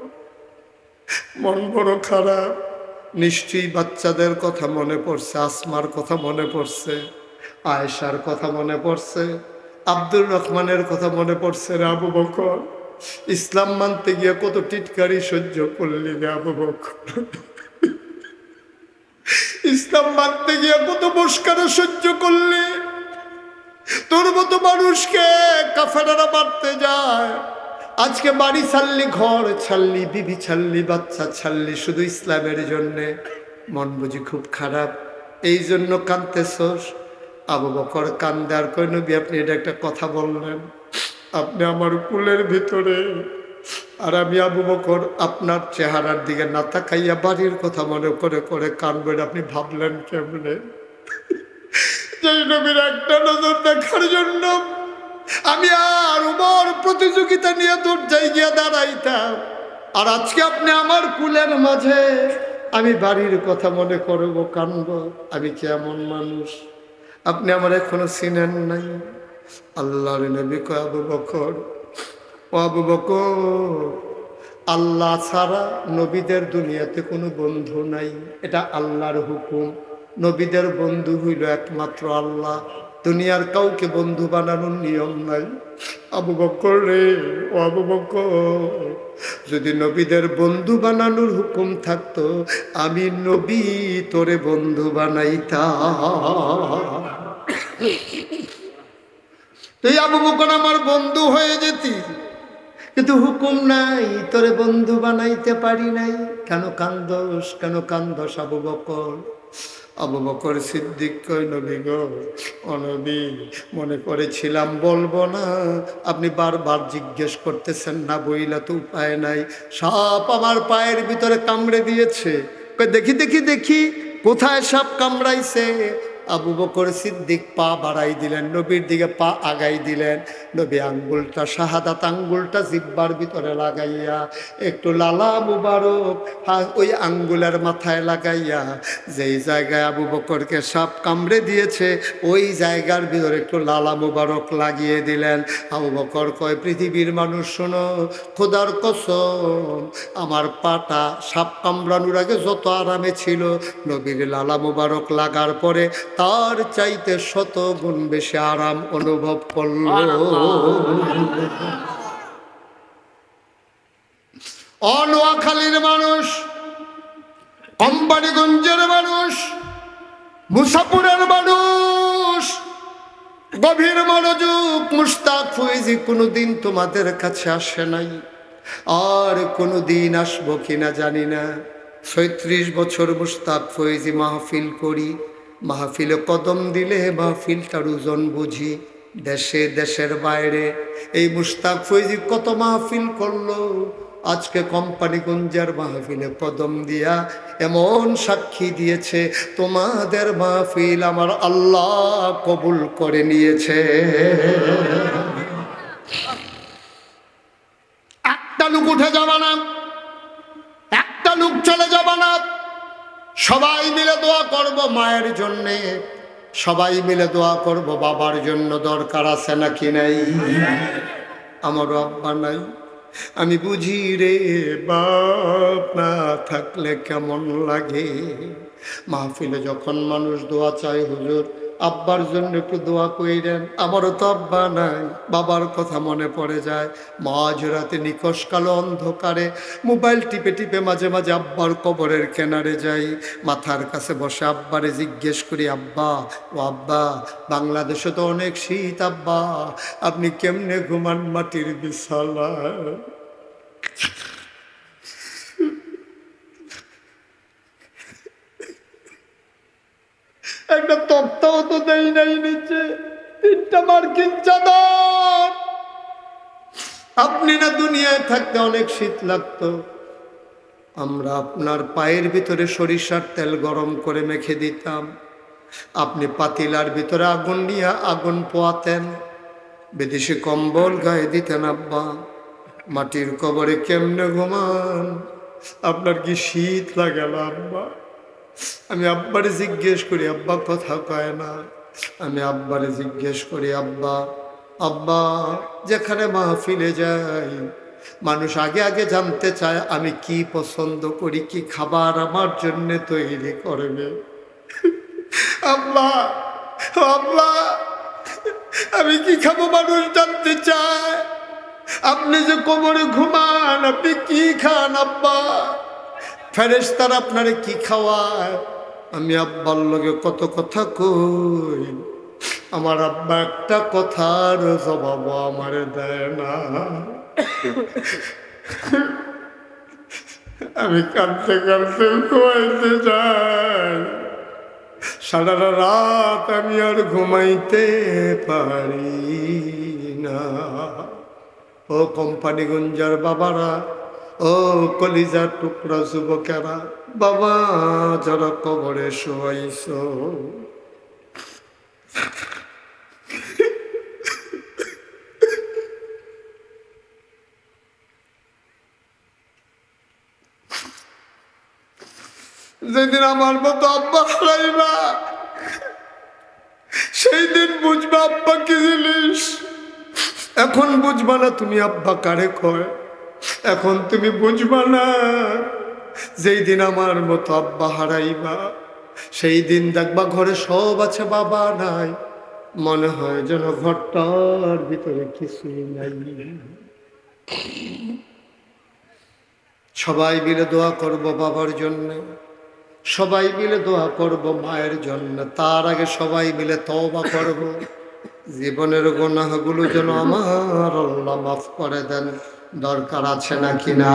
Speaker 1: মন বড় খারাপ। নিশ্চয়ই বাচ্চাদের কথা মনে পড়ছে, আসমার কথা মনে পড়ছে, আয়েশার কথা মনে পড়ছে, আব্দুর রহমানের কথা মনে পড়ছে রে আবু বকর। ইসলাম মানতে গিয়ে কত টিটকারি সহ্য করলি রে আবু বকর। ইসলাম মানতে গিয়ে কত বস্কারা সহ্য করলি। তোর মতো মানুষকে কাফেররা মারতে যায়, আজকে বাড়ি ছাড়লি, ঘর ছাড়লি, বিবি ছাড়লি, বাচ্চা ছাড়লি, শুধু ইসলামের জন্যে। মন বুঝি খুব খারাপ, এই জন্য কাঁদতেছস? আবু বকর কান্দে আর কই, নবী আপনি এটা একটা কথা বললেন, আপনি আমার কুলের ভিতরে, আর আমি আবু বকর আপনার চেহারার দিকে না তাকাইয়া বাড়ির কথা মনে করে করে কানবেন, আপনি ভাবলেন কেমনে? যেই নবীর একটা নজর দেখার জন্য আমি আর উমর প্রতিযোগিতা নিয়ে তোর জায়গা দাঁড়াইতাম, আর আজকে আপনি আমার কুলের মাঝে, আমি বাড়ির কথা মনে করবো, কানব? আমি কেমন মানুষ? আপনি আমার এখনো চিনেন নাই। আল্লাহর নবী কয়, আবু বকর, ও আবু বকর, আল্লাহ ছাড়া নবীদের দুনিয়াতে কোনো বন্ধু নাই, এটা আল্লাহর হুকুম। নবীদের বন্ধু হইল একমাত্র আল্লাহ, দুনিয়ার কাউকে বন্ধু বানানোর নিয়ম নাই। আবু বকর রে, ও আবু বকর, যদি নবীদের বন্ধু বানানোর হুকুম থাকতো, আমি নবী তোরে বন্ধু বানাইতাম। তুই আবু বকর আমার বন্ধু হয়ে যেতি, কিন্তু হুকুম নাই, তোরে বন্ধু বানাইতে পারি নাই। কেন কান্দোস, কেন কান্দোস আবু বকর? আবু বকর সিদ্দিক কই, নবী গো, ও নবী, মনে করেছিলাম বলবো না, আপনি বারবার জিজ্ঞেস করতেছেন না, বইলা তো উপায় নাই। সাপ আমার পায়ের ভিতরে কামড়ে দিয়েছে। কই দেখি দেখি দেখি, কোথায় সাপ কামড়াইছে? আবু বকর সিদ্দিক পা বাড়াই দিলেন, নবীর দিকে পা আগাই দিলেন। নবী আঙ্গুলটা, শাহাদাত আঙ্গুলটা জিব্বার ভিতরে লাগাইয়া একটু লালা মুবারক ওই আঙ্গুলের মাথায় লাগাইয়া, যেই জায়গায় আবু বকরকে সাপ কামড়ে দিয়েছে ওই জায়গার ভিতরে একটু লালা মুবারক লাগিয়ে দিলেন। আবু বকর কয়, পৃথিবীর মানুষ শোনো, খোদার কসম, আমার পাটা সাপ কামড়ানোর আগে যত আরামে ছিল, নবীর লালা মুবারক লাগার পরে তার চাইতে 100 গুণ বেশি আরাম অনুভব করল। নোয়াখালীর মানুষ, কোম্পানিগঞ্জের মানুষ, মুসাপুরের মানুষ, গভীর মনোযোগ। মুশতাক ফয়েজী কোনোদিন তোমাদের কাছে আসে নাই, আর কোনোদিন আসবো কিনা জানি না। 36 বছর মুশতাক ফয়েজী মাহফিল করি, মাহফিলে কদম দিলে মাহফিলটার ওজন বুঝি। দেশে দেশের বাইরে এই মুশতাক ফয়েজী কত মাহফিল করলো, আজকে কোম্পানিগঞ্জের মাহফিলে কদম দিয়া এমন সাক্ষী দিয়েছে, তোমাদের মাহফিল আমার আল্লাহ কবুল করে নিয়েছে। একটা লোক উঠে যাবা না, একটা লোক চলে যাবা না, সবাই মিলে দোয়া করব মায়ের জন্যে, সবাই মিলে দোয়া করব বাবার জন্য। দরকার আছে নাকি নাই? আমার আব্বা নাই, আমি বুঝি রে, বাপ না থাকলে কেমন লাগে। মাহফিলে যখন মানুষ দোয়া চায়, হুজুর আব্বার জন্য একটু দোয়া কইরেন। আমারও তো আব্বা নাই, বাবার কথা মনে পড়ে যায়। মাঝরাতে নিকশ কালো অন্ধকারে মোবাইল টিপে টিপে মাঝে মাঝে আব্বার কবরের কিনারে যাই, মাথার কাছে বসে আব্বারে জিজ্ঞেস করি, আব্বা ও আব্বা, বাংলাদেশে তো অনেক শীত আব্বা, আপনি কেমনে ঘুমান মাটির বিছানায়? একটা তক্তাও তো দেই নাই নিচে, 3টা মার্কিন চাদর। আপনি না দুনিয়ায় থাকতে অনেক শীত লাগতো, আমরা আপনার পায়ের ভিতরে সরিষার তেল গরম করে মেখে দিতাম, আপনি পাতিলার ভিতরে আগুন নিয়ে আগুন পোয়াতেন, বিদেশি কম্বল গায়ে দিতেন আব্বা। মাটির কবরে কেমনে ঘুমান? আপনার কি শীত লাগে না আব্বা? আমি আব্বারে জিজ্ঞেস করি, আব্বা কথা কয় না। আমি আব্বারে জিজ্ঞেস করি, আব্বা আব্বা, যেখানে মাহফিলে যাই মানুষ আগে আগে জানতে চায় আমি কি পছন্দ করি, কি খাবার আমার জন্য তৈরি করবে। আব্বা আব্বা, আমি কি খাবো মানুষ জানতে চায়। আপনি যে কোমরে ঘুমান, আপনি কি খান আব্বা? ফেরেশতারা আপনারে কি খাওয়ায়? আমি আব্বার লগে কত কথা কই, আমার আব্বা একটা কথার জবাব আমারে দেয় না। আমি কাঁদতে কাঁদতে ঘুমাইতে যাই, সারা রাত আমি আর ঘুমাইতে পারি না। ও কোম্পানিগঞ্জের বাবারা, ও কলিজার টুকরা যুবকেরা, বাবা যারা কবরে শোয়াইছ, যেদিন আমার মতো আব্বা হারাইবা সেই দিন বুঝবা আব্বা কি জিনিস। এখন বুঝবা না তুমি আব্বা কারে কয়, এখন তুমি বুঝবা না। যেই দিন আমার মতো আব্বা হারাইবা সেই দিন দেখবা ঘরে সব আছে, বাবা নাই, মনে হয় যেন ঘরটার ভিতরে কিছুই নাই। সবাই মিলে দোয়া করব বাবার জন্য, সবাই মিলে দোয়া করব মায়ের জন্য। তার আগে সবাই মিলে তওবা করব, জীবনের গুনাহগুলো যেন আমার আল্লাহ মাফ করে দেন। দরকার আছে নাকি না?